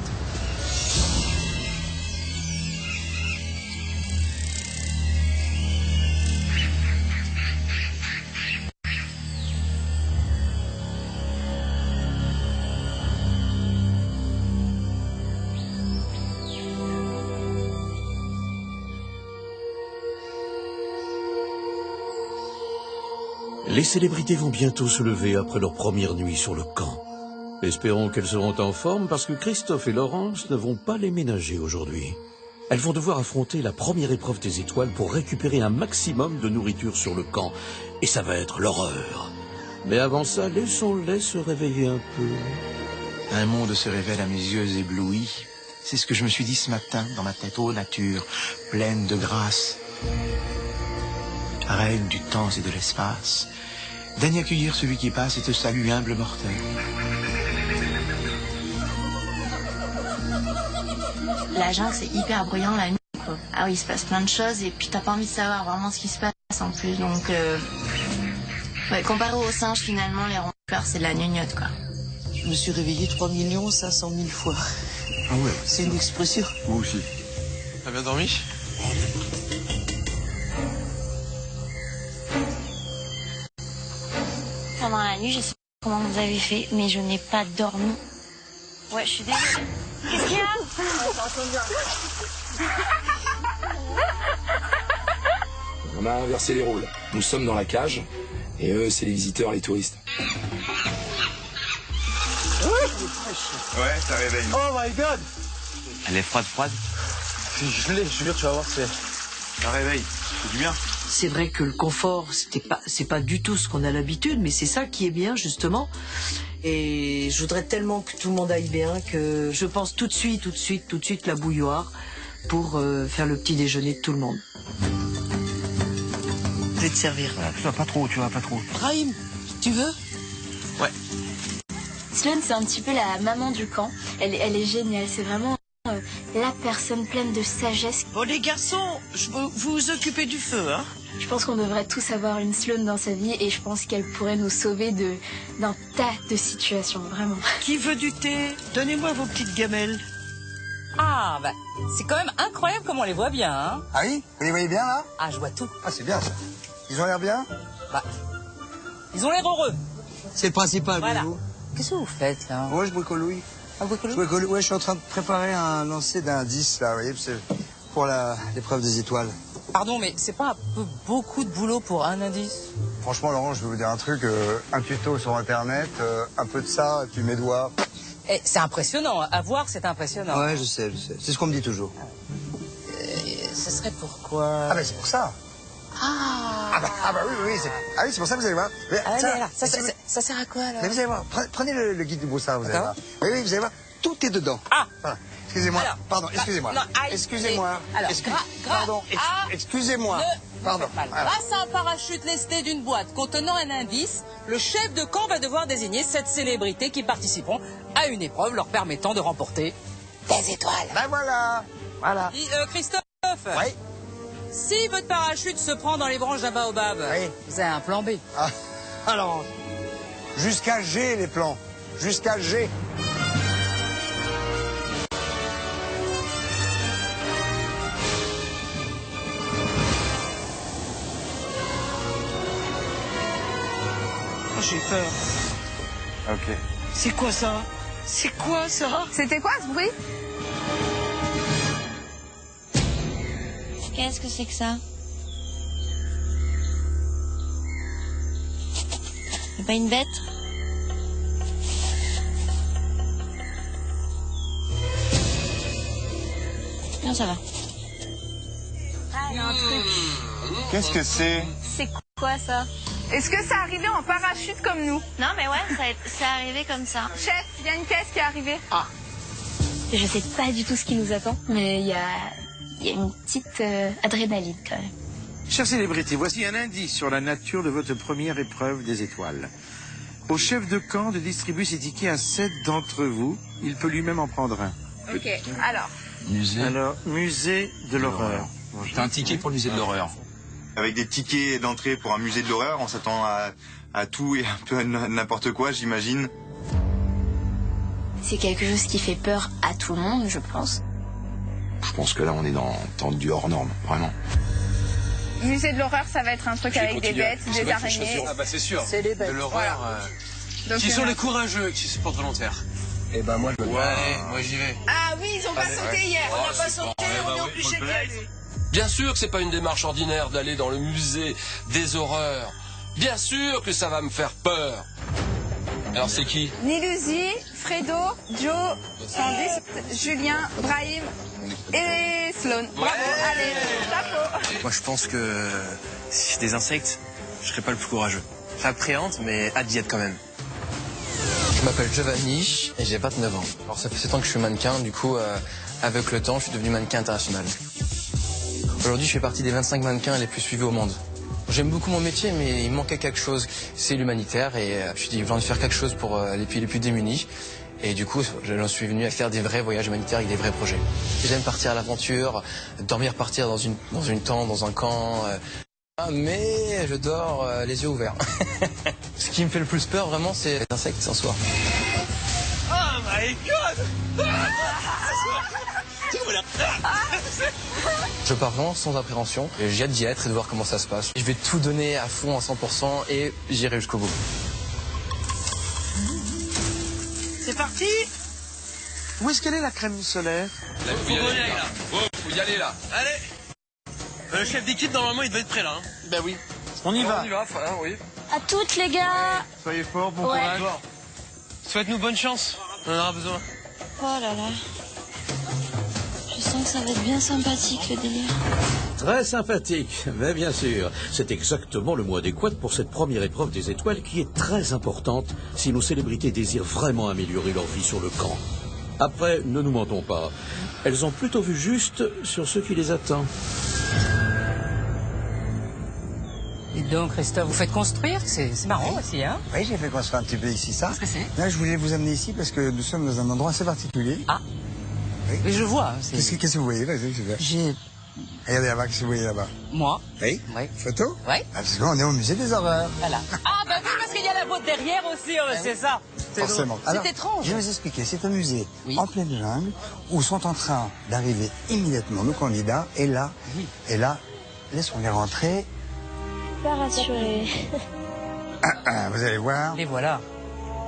Les célébrités vont bientôt se lever après leur première nuit sur le camp. Espérons qu'elles seront en forme parce que Christophe et Laurence ne vont pas les ménager aujourd'hui. Elles vont devoir affronter la première épreuve des étoiles pour récupérer un maximum de nourriture sur le camp. Et ça va être l'horreur. Mais avant ça, laissons-les se réveiller un peu. Un monde se révèle à mes yeux éblouis. C'est ce que je me suis dit ce matin dans ma tête. Ô nature, pleine de grâce. Reine du temps et de l'espace, daigne accueillir celui qui passe et te salue, humble mortel. La jungle, c'est hyper bruyant la nuit, quoi. Ah oui, il se passe plein de choses et puis t'as pas envie de savoir vraiment ce qui se passe en plus. Donc, comparé aux singes, finalement, les rongeurs, c'est de la gnognotte, quoi. Je me suis réveillée 3 500 000 fois. Ah ouais. C'est une expression. Moi aussi. T'as bien dormi? la nuit, je sais pas comment vous avez fait, mais je n'ai pas dormi. Ouais, je suis désolée. Qu'est-ce qu'il y a? On a inversé les rôles. Nous sommes dans la cage et eux, c'est les visiteurs, les touristes. Ouais, ça réveille. Oh my god! Elle est froide. Je l'ai, je jure, tu vas voir, c'est... Ça réveille, c'est du bien. C'est vrai que le confort, c'est pas du tout ce qu'on a l'habitude, mais c'est ça qui est bien, justement. Et je voudrais tellement que tout le monde aille bien que je pense tout de suite la bouilloire pour faire le petit déjeuner de tout le monde. Je vais te servir. Tu vas pas trop. Brahim, tu veux? Ouais. Sloane, c'est un petit peu la maman du camp. Elle est géniale, c'est vraiment la personne pleine de sagesse. Bon les garçons, vous vous occupez du feu, hein? Je pense qu'on devrait tous avoir une Sloane dans sa vie et je pense qu'elle pourrait nous sauver d'un tas de situations, vraiment. Qui veut du thé? Donnez-moi vos petites gamelles. Ah, bah, c'est quand même incroyable comme on les voit bien, hein. Ah oui? Vous les voyez bien, là? Ah, je vois tout. Ah, c'est bien, ça. Ils ont l'air bien? Bah, ils ont l'air heureux. C'est le principal, Voilà. voyez-vous. Qu'est-ce que vous faites, là? Ouais, je bricolouille. Ah, vous Ouais, je suis en train de préparer un lancer d'indices, là, vous voyez, c'est pour l'épreuve des étoiles. Pardon, mais c'est pas un peu beaucoup de boulot pour un indice? Franchement, Laurent, je vais vous dire un truc, un tuto sur Internet, un peu de ça, et puis mes doigts. Eh, c'est impressionnant, à voir, c'est impressionnant. Ouais, je sais. C'est ce qu'on me dit toujours. Ce serait pourquoi? Ah, ben c'est pour ça. Ah bah oui, c'est pour ça que vous allez voir. Mais, Ah, mais là, ça sert à quoi, là? Mais vous allez voir, prenez le guide du brossard, vous allez voir. Oui, vous allez voir, tout est dedans. Ah voilà. Excusez-moi, pardon, excusez-moi. Excusez-moi. Excusez-moi. Pardon. Grâce à un parachute lesté d'une boîte contenant un indice, le chef de camp va devoir désigner 7 célébrités qui participeront à une épreuve leur permettant de remporter des étoiles. Ben voilà. Christophe. Oui. Si votre parachute se prend dans les branches d'un baobab, vous avez un plan B. Ah, alors, jusqu'à G les plans. Jusqu'à G. Oh, j'ai peur. Ok. C'est quoi ça? C'était quoi ce bruit? Qu'est-ce que c'est que ça? C'est pas une bête? Non, ça va. Ah, il y a un truc. Qu'est-ce que c'est? C'est quoi ça? Est-ce que ça arrivait en parachute comme nous? Non, mais ouais, c'est arrivé comme ça. Chef, il y a une caisse qui est arrivée. Ah. Je sais pas du tout ce qui nous attend, mais il y a une petite adrénaline quand même. Chère célébrité, voici un indice sur la nature de votre première épreuve des étoiles. Au chef de camp de distribuer ses tickets à 7 d'entre vous. Il peut lui-même en prendre un. Ok, alors. Musée de l'horreur. T'as un ticket pour le musée de l'horreur. Avec des tickets d'entrée pour un musée de l'horreur, on s'attend à tout et un peu à n'importe quoi, j'imagine. C'est quelque chose qui fait peur à tout le monde, je pense. Je pense que là, on est dans du hors norme, vraiment. Musée de l'horreur, ça va être un truc avec des bêtes, des araignées. Ah bah c'est sûr. C'est les bêtes. De l'horreur. Donc, Qui sont les courageux qui se portent volontaires? Eh ben moi, je me Ouais, moi j'y vais. Ah oui, ils ont pas sauté hier. Oh, On n'a pas c'est sauté, bon, on est oui, obligé d'y aller. Bien sûr que c'est pas une démarche ordinaire d'aller dans le musée des horreurs. Bien sûr que ça va me faire peur. Alors c'est qui? Niluzi, Fredo, Joe, Candice, Julien, Brahim et Sloane. Bravo, allez, chapeau. Moi, je pense que si j'étais des insectes, je serais pas le plus courageux. J'appréhende, mais hâte d'y être quand même. Je m'appelle Giovanni et j'ai 29 ans. Alors ça fait 7 ans que je suis mannequin, du coup, avec le temps, je suis devenu mannequin international. Aujourd'hui, je fais partie des 25 mannequins les plus suivis au monde. J'aime beaucoup mon métier, mais il me manquait quelque chose. C'est l'humanitaire et je me suis dit, j'ai besoin de faire quelque chose pour les pays les plus démunis. Et du coup, j'en suis venu à faire des vrais voyages humanitaires avec des vrais projets. J'aime partir à l'aventure, partir dans une tente, dans un camp. Mais je dors les yeux ouverts. Ce qui me fait le plus peur, vraiment, c'est les insectes en soi. Oh my god! Je pars vraiment sans appréhension. J'ai hâte d'y être et de voir comment ça se passe. Je vais tout donner à fond à 100% et j'irai jusqu'au bout. C'est parti. Où est-ce qu'elle est la crème solaire? Là, faut y aller, là. Faut y aller, là. Allez. Le chef d'équipe, normalement, il devait être prêt, là. Ben oui. On y va. On y va, oui. À toutes les gars. Soyez forts, bon Ouais. courage. Souhaite-nous bonne chance. On en aura besoin. Oh là là. Je sens que ça va être bien sympathique le délire. Très sympathique, mais bien sûr. C'est exactement le mot adéquat pour cette première épreuve des étoiles qui est très importante si nos célébrités désirent vraiment améliorer leur vie sur le camp. Après, ne nous mentons pas, elles ont plutôt vu juste sur ce qui les attend. Et donc, Christophe, vous faites construire? C'est marrant aussi, hein? Oui, j'ai fait construire un petit peu ici ça. Qu'est-ce que c'est? Là, je voulais vous amener ici parce que nous sommes dans un endroit assez particulier. Ah. Oui. Mais je vois. Qu'est-ce que vous voyez là? J'ai... Regardez là-bas, qu'est-ce que vous voyez là-bas? Moi? Oui. Oui. Photo? Oui. Ah, parce qu'on est au musée des horreurs. Voilà. Ah, bah oui, parce qu'il y a la vôtre derrière aussi, c'est ça. Forcément. C'est étrange. Je vais vous expliquer. C'est un musée en pleine jungle où sont en train d'arriver immédiatement nos candidats. Et là, laissons-les rentrer. Pas rassuré. Vous allez voir. Les voilà.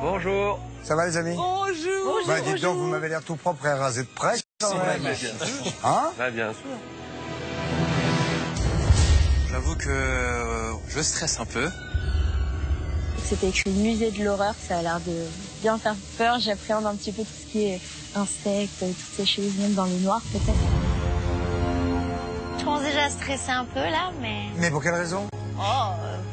Bonjour. Ça va les amis? Bonjour. Bah dites donc, vous m'avez l'air tout propre et rasé de près. C'est vrai, bien sûr. Hein? Bah, bien sûr. J'avoue que je stresse un peu. C'était écrit musée de l'horreur, ça a l'air de bien faire peur. J'appréhende un petit peu tout ce qui est insectes, toutes ces choses, même dans le noir peut-être. Je commence déjà à stresser un peu là, mais... Mais pour quelle raison?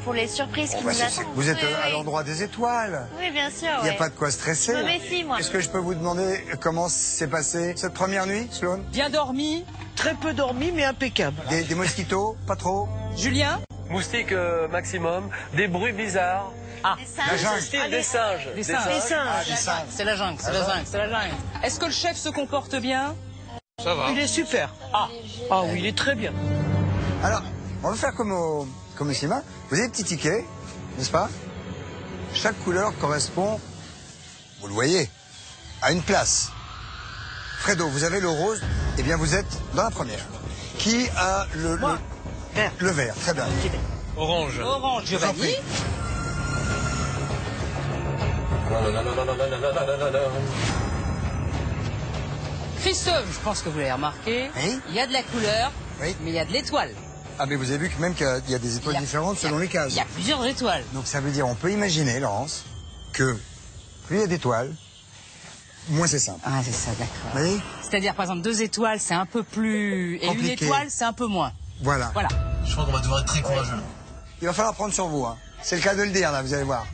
pour les surprises qui Bah, nous attendent. vous êtes Oui, à oui. l'endroit des étoiles. Oui, bien sûr. Il n'y a ouais. pas de quoi stresser. Je me méfie, moi. Est-ce que je peux vous demander comment s'est passée cette première nuit, Sloane? Bien dormi. Très peu dormi, mais impeccable. Des mosquitos? Pas trop? Julien? Moustiques maximum, des bruits bizarres. Ah, La jungle. Style des singes. Des singes. Des singes. Des singes. C'est la jungle, c'est la jungle, c'est la jungle. Est-ce que le chef se comporte bien? Ça va. Il est super. Ah. Ah oui, il est très bien. Alors, on va faire comme au cinéma. Vous avez des petits tickets, n'est-ce pas? Chaque couleur correspond, vous le voyez, à une place. Fredo, vous avez le rose, eh bien vous êtes dans la première. Qui a le vert? Très bien. Orange. Orange, Je vous en prie. Giovanni. Christophe, je pense que vous l'avez remarqué. Oui. Il y a de la couleur, Oui. mais il y a de l'étoile. Ah, mais vous avez vu que même qu'il y a des étoiles différentes selon les cases. Il y a plusieurs étoiles. Donc ça veut dire, on peut imaginer, Laurence, que plus il y a d'étoiles, moins c'est simple. Ah, c'est ça, d'accord. Oui. C'est-à-dire, par exemple, 2 étoiles, c'est un peu plus... Et Compliqué. une étoile, c'est un peu moins. Voilà. Voilà. Je crois qu'on va devoir être très courageux. Il va falloir prendre sur vous, hein. C'est le cas de le dire, là, vous allez voir.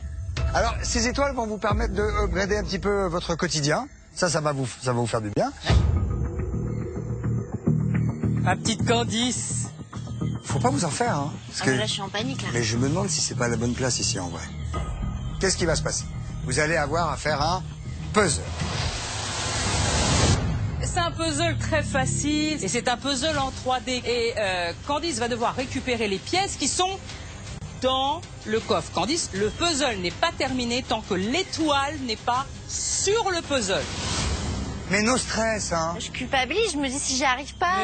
Alors, ces étoiles vont vous permettre de upgrader un petit peu votre quotidien. Ça va vous faire du bien. Ma petite Candice. Faut pas vous en faire, hein. Parce Ah, là, je suis en panique là. Mais je me demande si c'est pas la bonne place ici, en vrai. Qu'est-ce qui va se passer? Vous allez avoir à faire un puzzle. C'est un puzzle très facile et c'est un puzzle en 3D. Et Candice va devoir récupérer les pièces qui sont dans le coffre. Candice, le puzzle n'est pas terminé tant que l'étoile n'est pas sur le puzzle. Mais no stress, hein. Je culpabilise, je me dis si j'y arrive pas.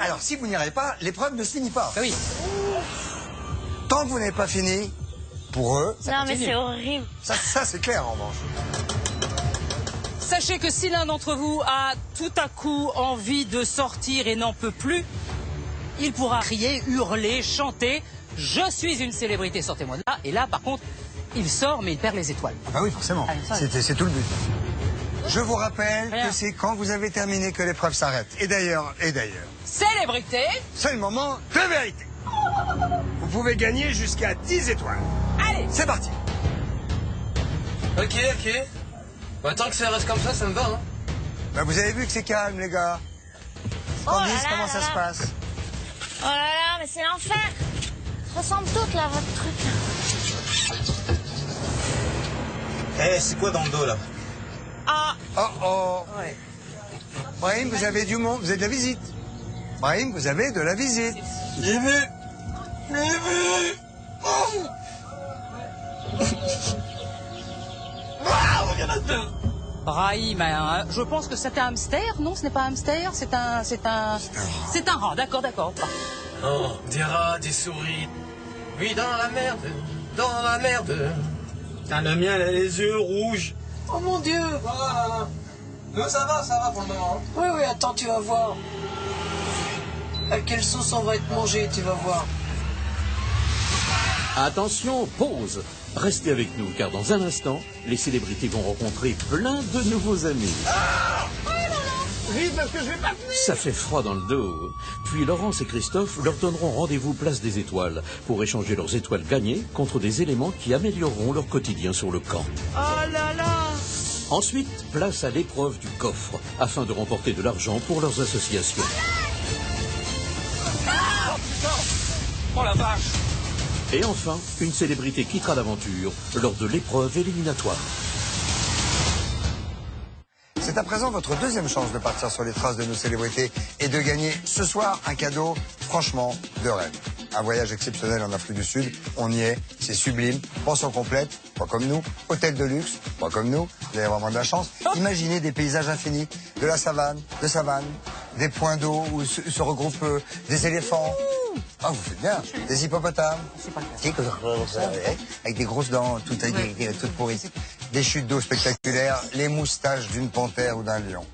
Alors, si vous n'y arrivez pas, l'épreuve ne se finit pas. Oui. Tant que vous n'avez pas fini, pour eux... Non, mais c'est horrible. Ça c'est clair, en revanche. Sachez que si l'un d'entre vous a tout à coup envie de sortir et n'en peut plus, il pourra crier, hurler, chanter « Je suis une célébrité, sortez-moi de là ». Et là, par contre, il sort, mais il perd les étoiles. Ah bah oui, forcément. C'est tout le but. Je vous rappelle que c'est quand vous avez terminé que l'épreuve s'arrête. Et d'ailleurs... Célébrité, c'est le moment de vérité. Vous pouvez gagner jusqu'à 10 étoiles. Allez, c'est parti. Ok. Bah, tant que ça reste comme ça me va. Hein. Bah, vous avez vu que c'est calme, les gars. Candice, comment ça se passe? Oh là là, mais c'est l'enfer. Ça ressemble toutes là, votre truc là. Eh, c'est quoi dans le dos là? Ah. Oh. Ouais. Brahim, vous avez du monde, vous avez de la visite. Brahim, vous avez de la visite. J'ai vu. Waouh, il y en a 2. Brahim, je pense que c'est un hamster. Non, ce n'est pas un hamster, c'est un rat. D'accord. Oh, des rats, des souris. Oui, dans la merde. Ah, le mien, il a les yeux rouges. Oh mon Dieu. Non, ça va pour le moment. Oui, oui, attends, tu vas voir. À quelle sauce on va être mangé, tu vas voir. Attention, pause. Restez avec nous, car dans un instant, les célébrités vont rencontrer plein de nouveaux amis. Vite, parce que je vais pas venir. Ça fait froid dans le dos. Puis Laurence et Christophe leur donneront rendez-vous place des Étoiles pour échanger leurs étoiles gagnées contre des éléments qui amélioreront leur quotidien sur le camp. Oh là là. Ensuite, place à l'épreuve du coffre, afin de remporter de l'argent pour leurs associations. Oh la vache! Et enfin, une célébrité quittera l'aventure lors de l'épreuve éliminatoire. C'est à présent votre deuxième chance de partir sur les traces de nos célébrités et de gagner ce soir un cadeau franchement de rêve. Un voyage exceptionnel en Afrique du Sud, on y est, c'est sublime, pension complète, pas comme nous, hôtel de luxe, pas comme nous, vous avez vraiment de la chance. Imaginez des paysages infinis, de la savane, des points d'eau où se regroupent des éléphants. Ah, vous faites bien. Des hippopotames. Avec des grosses dents, toutes pourries. Des chutes d'eau spectaculaires, les moustaches d'une panthère ou d'un lion.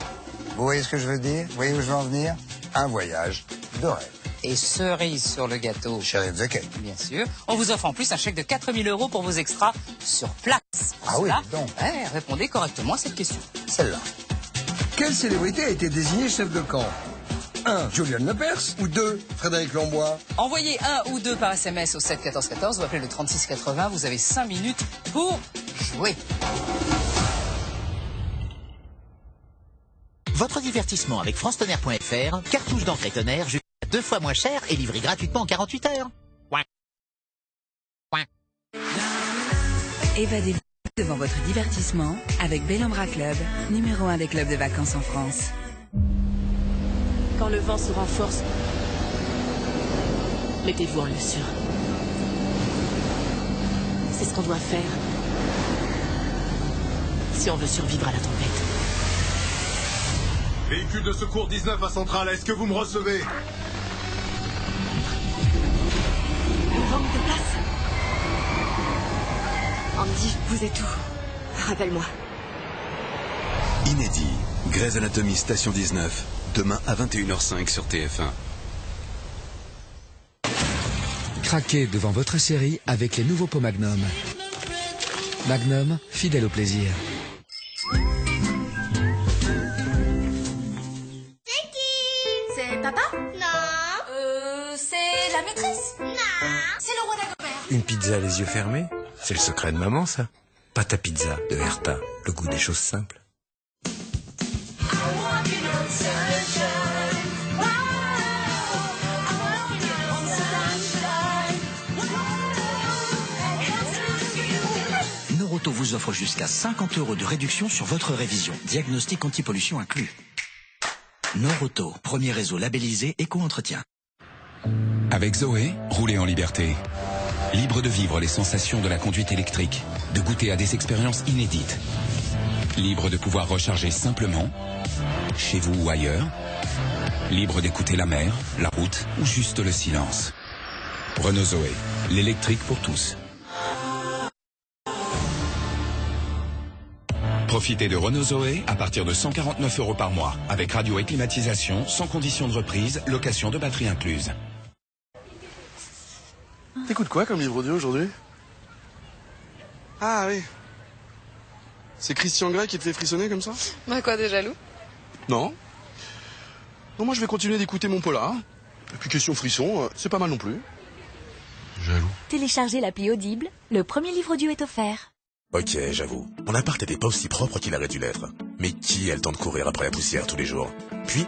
Vous voyez ce que je veux dire? Vous voyez où je veux en venir? Un voyage de rêve. Et cerise sur le gâteau. Chérie de Zeke. Bien sûr. On vous offre en plus un chèque de 4 000 € pour vos extras sur place. Ah oui, donc. Répondez correctement à cette question. Celle-là. Quelle célébrité a été désignée chef de camp? 1. Julian Lepers ou 2. Frédéric Lambois? Envoyez 1 ou 2 par SMS au 7 14 14 ou appelez le 36 80. Vous avez 5 minutes pour jouer. Votre divertissement avec francetonnerre.fr, cartouche d'encre et tonnerre jusqu'à 2 fois moins cher et livré gratuitement en 48 heures. Évadez-vous devant votre divertissement avec Bellambra Club, numéro 1 des clubs de vacances en France. Quand le vent se renforce, mettez-vous en lieu sûr. C'est ce qu'on doit faire si on veut survivre à la tempête. Véhicule de secours 19 à Centrale, est-ce que vous me recevez? Le vent me déplace. Andy, vous êtes où? Rappelle-moi. Inédit, Grey's Anatomy Station 19, demain à 21h05 sur TF1. Craquez devant votre série avec les nouveaux pots Magnum. Magnum, fidèle au plaisir. C'est papa? Non. C'est la maîtresse? Non. C'est le roi d'Agobert. Une pizza les yeux fermés? C'est le secret de maman, ça. Pâte Pizza de Herta, le goût des choses simples. Noroto vous offre jusqu'à 50 € de réduction sur votre révision. Diagnostic anti-pollution inclus. Noroto, premier réseau labellisé Éco-Entretien. Avec Zoé, roulez en liberté. Libre de vivre les sensations de la conduite électrique, de goûter à des expériences inédites. Libre de pouvoir recharger simplement, chez vous ou ailleurs. Libre d'écouter la mer, la route ou juste le silence. Renault Zoé, l'électrique pour tous. Profitez de Renault Zoé à partir de 149 € par mois, avec radio et climatisation, sans condition de reprise, location de batterie incluse. T'écoutes quoi comme livre audio aujourd'hui? Ah oui. C'est Christian Grey qui te fait frissonner comme ça? Bah quoi, t'es jaloux? Non. Non, moi je vais continuer d'écouter mon polar. Et puis question frisson, c'est pas mal non plus. Jaloux. Téléchargez l'appli Audible, le premier livre audio est offert. Ok, j'avoue. Mon appart n'était pas aussi propre qu'il aurait dû l'être. Mais qui a le temps de courir après la poussière tous les jours? Puis,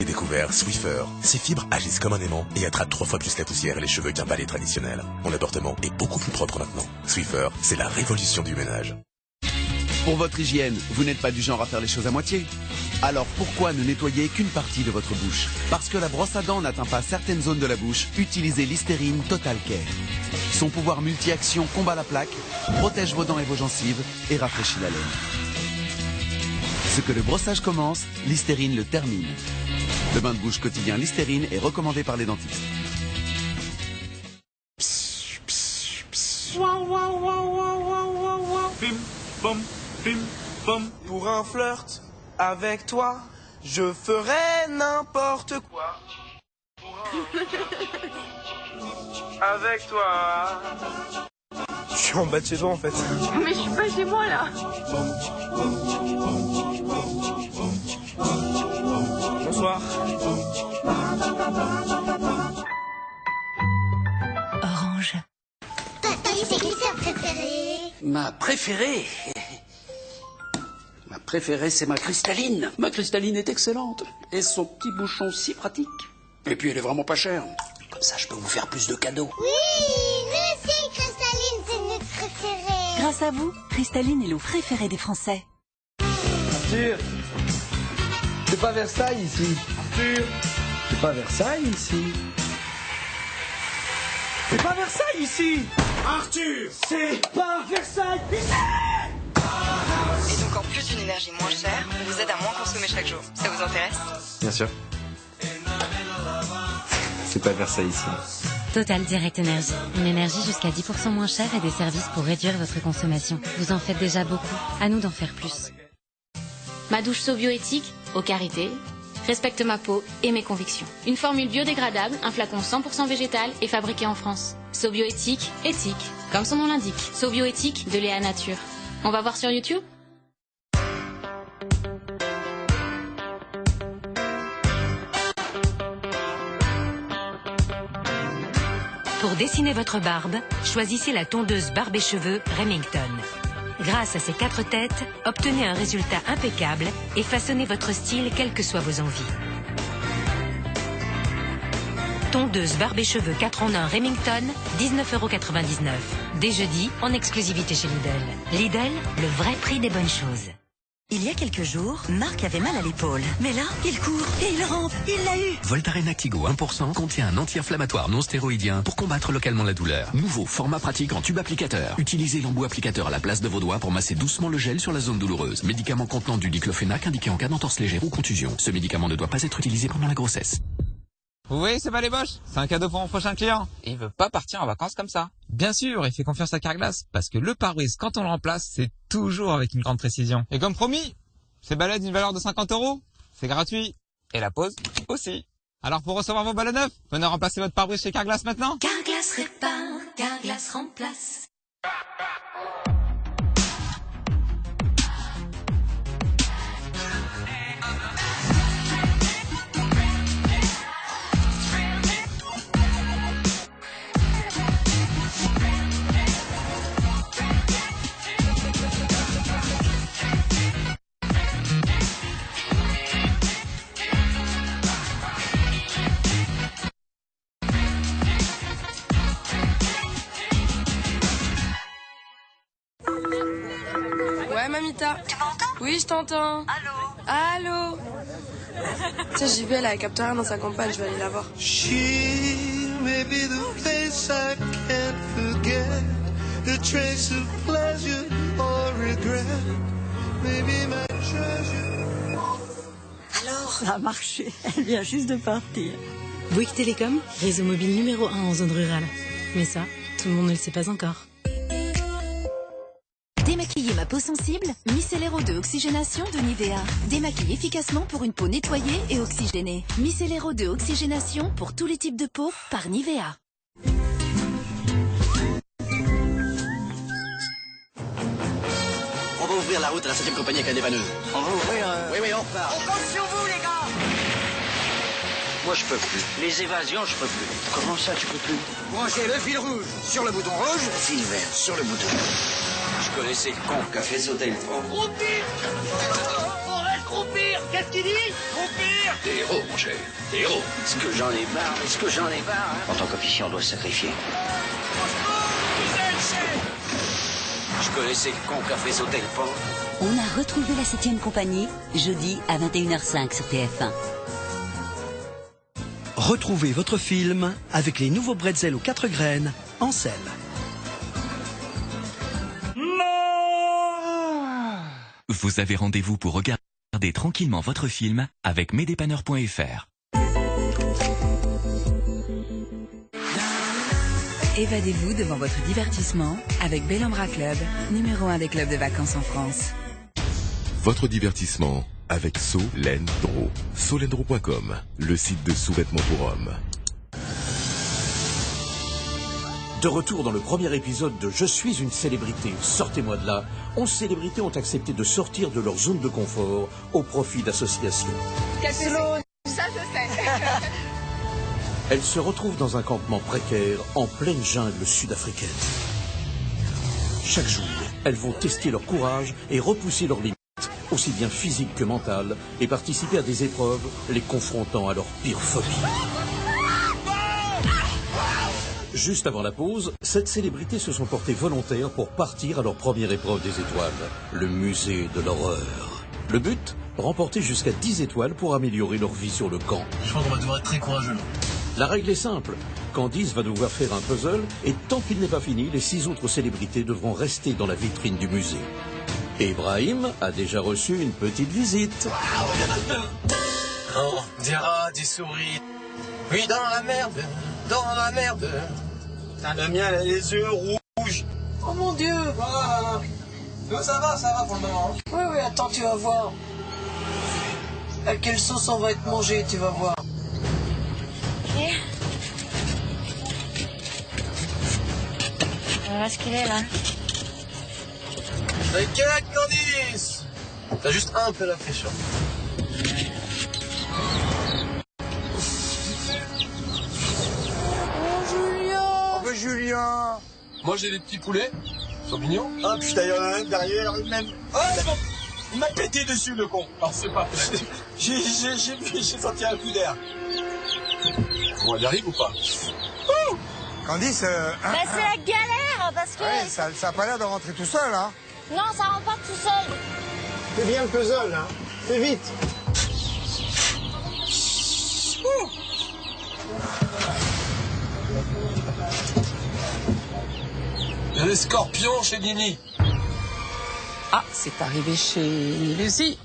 j'ai découvert Swiffer. Ces fibres agissent comme un aimant et attrapent 3 fois plus la poussière et les cheveux qu'un balai traditionnel. Mon appartement est beaucoup plus propre maintenant. Swiffer, c'est la révolution du ménage. Pour votre hygiène, vous n'êtes pas du genre à faire les choses à moitié? Alors pourquoi ne nettoyer qu'une partie de votre bouche? Parce que la brosse à dents n'atteint pas certaines zones de la bouche, utilisez Listerine Total Care. Son pouvoir multi-action combat la plaque, protège vos dents et vos gencives et rafraîchit la laine. Ce que le brossage commence, Listerine le termine. Le bain de bouche quotidien Listerine est recommandé par les dentistes. Bim, bom, Pim, pom. Pour un flirt avec toi, je ferai n'importe quoi. Avec toi. Je suis en bas de chez toi en fait. Mais je suis pas chez moi là. Bonsoir. Orange. Papi, c'est qui ta préférée? Ma préférée, c'est ma cristalline. Ma cristalline est excellente. Et son petit bouchon si pratique. Et puis elle est vraiment pas chère. Comme ça, je peux vous faire plus de cadeaux. Oui, nous aussi, Cristalline, c'est notre préférée. Grâce à vous, Cristalline est l'eau préférée des Français. Arthur, c'est pas Versailles ici. Arthur, c'est pas Versailles ici. C'est pas Versailles ici. Arthur, c'est pas Versailles ici. Et donc en plus d'une énergie moins chère, on vous aide à moins consommer chaque jour. Ça vous intéresse? Bien sûr. C'est pas Versailles ici. Total Direct Énergie. Une énergie jusqu'à 10% moins chère et des services pour réduire votre consommation. Vous en faites déjà beaucoup. À nous d'en faire plus. Ma douche So-Bioéthique, eau karité, respecte ma peau et mes convictions. Une formule biodégradable, un flacon 100% végétal et fabriqué en France. So-Bioéthique, éthique, comme son nom l'indique. So-Bioéthique de Léa Nature. On va voir sur YouTube? Pour dessiner votre barbe, choisissez la tondeuse barbe et cheveux Remington. Grâce à ses 4 têtes, obtenez un résultat impeccable et façonnez votre style quelles que soient vos envies. Tondeuse barbe et cheveux 4 en 1 Remington, 19,99 €. Dès jeudi, en exclusivité chez Lidl. Lidl, le vrai prix des bonnes choses. Il y a quelques jours, Marc avait mal à l'épaule. Mais là, il court et il rampe. Il l'a eu. Voltaren Actigo 1% contient un anti-inflammatoire non stéroïdien pour combattre localement la douleur. Nouveau format pratique en tube applicateur. Utilisez l'embout applicateur à la place de vos doigts pour masser doucement le gel sur la zone douloureuse. Médicament contenant du diclofénac indiqué en cas d'entorse légère ou contusion. Ce médicament ne doit pas être utilisé pendant la grossesse. Vous voyez ce balai Bosch? C'est un cadeau pour mon prochain client. Il veut pas partir en vacances comme ça. Bien sûr, il fait confiance à Carglass, parce que le pare-brise, quand on le remplace, c'est toujours avec une grande précision. Et comme promis, ces balais d'une valeur de 50 €, c'est gratuit. Et la pause aussi. Alors pour recevoir vos balais neufs, venez remplacer votre pare-brise chez Carglass maintenant. Carglass répare, Carglass remplace. Ouais, mamita. Tu m'entends? Oui, je t'entends. Allô? Tu sais, j'y vais là, avec Captain dans sa campagne, je vais aller la voir. She may be the face I can't forget, a trace of pleasure or regret, maybe my treasure. Alors, ça a marché. Elle vient juste de partir. Bouygues Télécom, réseau mobile numéro 1 en zone rurale. Mais ça, tout le monde ne le sait pas encore. Démaquiller ma peau sensible, Micellero 2 Oxygénation de Nivea. Démaquille efficacement pour une peau nettoyée et oxygénée. Micellero 2 Oxygénation pour tous les types de peau par Nivea. On va ouvrir la route à la 7e compagnie avec la dévanneuse. On va ouvrir... Oui, on repart. On compte sur vous, les gars. Moi, je peux plus. Les évasions, je peux plus. Comment ça, tu peux plus? Branchez le fil rouge sur le bouton rouge. Fil vert sur le bouton. Je connaissais le con qui a fait sauter le pont. Croupir. On reste croupir. Qu'est-ce qu'il dit? Croupir. Des héros, mon cher. Des héros. Est-ce que j'en ai marre? Est-ce que j'en ai marre, hein? En tant qu'officier, on doit se sacrifier. Je connaissais le con qui a fait sauter le pont. On a retrouvé la 7e compagnie, jeudi à 21h05 sur TF1. Retrouvez votre film avec les nouveaux bretzels aux 4 graines en selle. Vous avez rendez-vous pour regarder tranquillement votre film avec mesdépanneurs.fr. Évadez-vous devant votre divertissement avec Bellambra Club, numéro 1 des clubs de vacances en France. votre divertissement avec Solendro. Solendro.com, le site de sous-vêtements pour hommes. De retour dans le premier épisode de Je suis une célébrité, sortez-moi de là, 11 célébrités ont accepté de sortir de leur zone de confort au profit d'associations. Sloan, ça je sais. Elles se retrouvent dans un campement précaire en pleine jungle sud-africaine. Chaque jour, elles vont tester leur courage et repousser leurs limites, aussi bien physiques que mentales, et participer à des épreuves les confrontant à leurs pires phobies. Juste avant la pause, 7 célébrités se sont portées volontaires pour partir à leur première épreuve des étoiles, le musée de l'horreur. Le but, remporter jusqu'à 10 étoiles pour améliorer leur vie sur le camp. Je crois qu'on va devoir être très courageux. La règle est simple. Candice va devoir faire un puzzle et tant qu'il n'est pas fini, les 6 autres célébrités devront rester dans la vitrine du musée. Et Brahim a déjà reçu une petite visite. Oh, des rats, des souris. Oui, dans la merde, dans la merde. Putain, le mien, elle a les yeux rouges. Oh mon Dieu. Ah. Ça va pour le moment. Oui, attends, tu vas voir. À quelle sauce on va être mangé, tu vas voir. Ok. Voilà ce qu'il est là. T'inquiète, Candice. T'as juste un peu la pression. Julien. Moi j'ai des petits poulets, champignons. Ah putain, il y en a un derrière lui-même. Oh, il m'a pété dessus le con. Alors c'est pas fait. J'ai senti un coup d'air. On y arrive ou pas? Candice, c'est la galère parce que... Ouais, ça a pas l'air de rentrer tout seul, hein. Non, ça rentre pas tout seul. Fais bien le puzzle, hein. Fais vite. Il y a des scorpions chez Nini. Ah, c'est arrivé chez Lucie.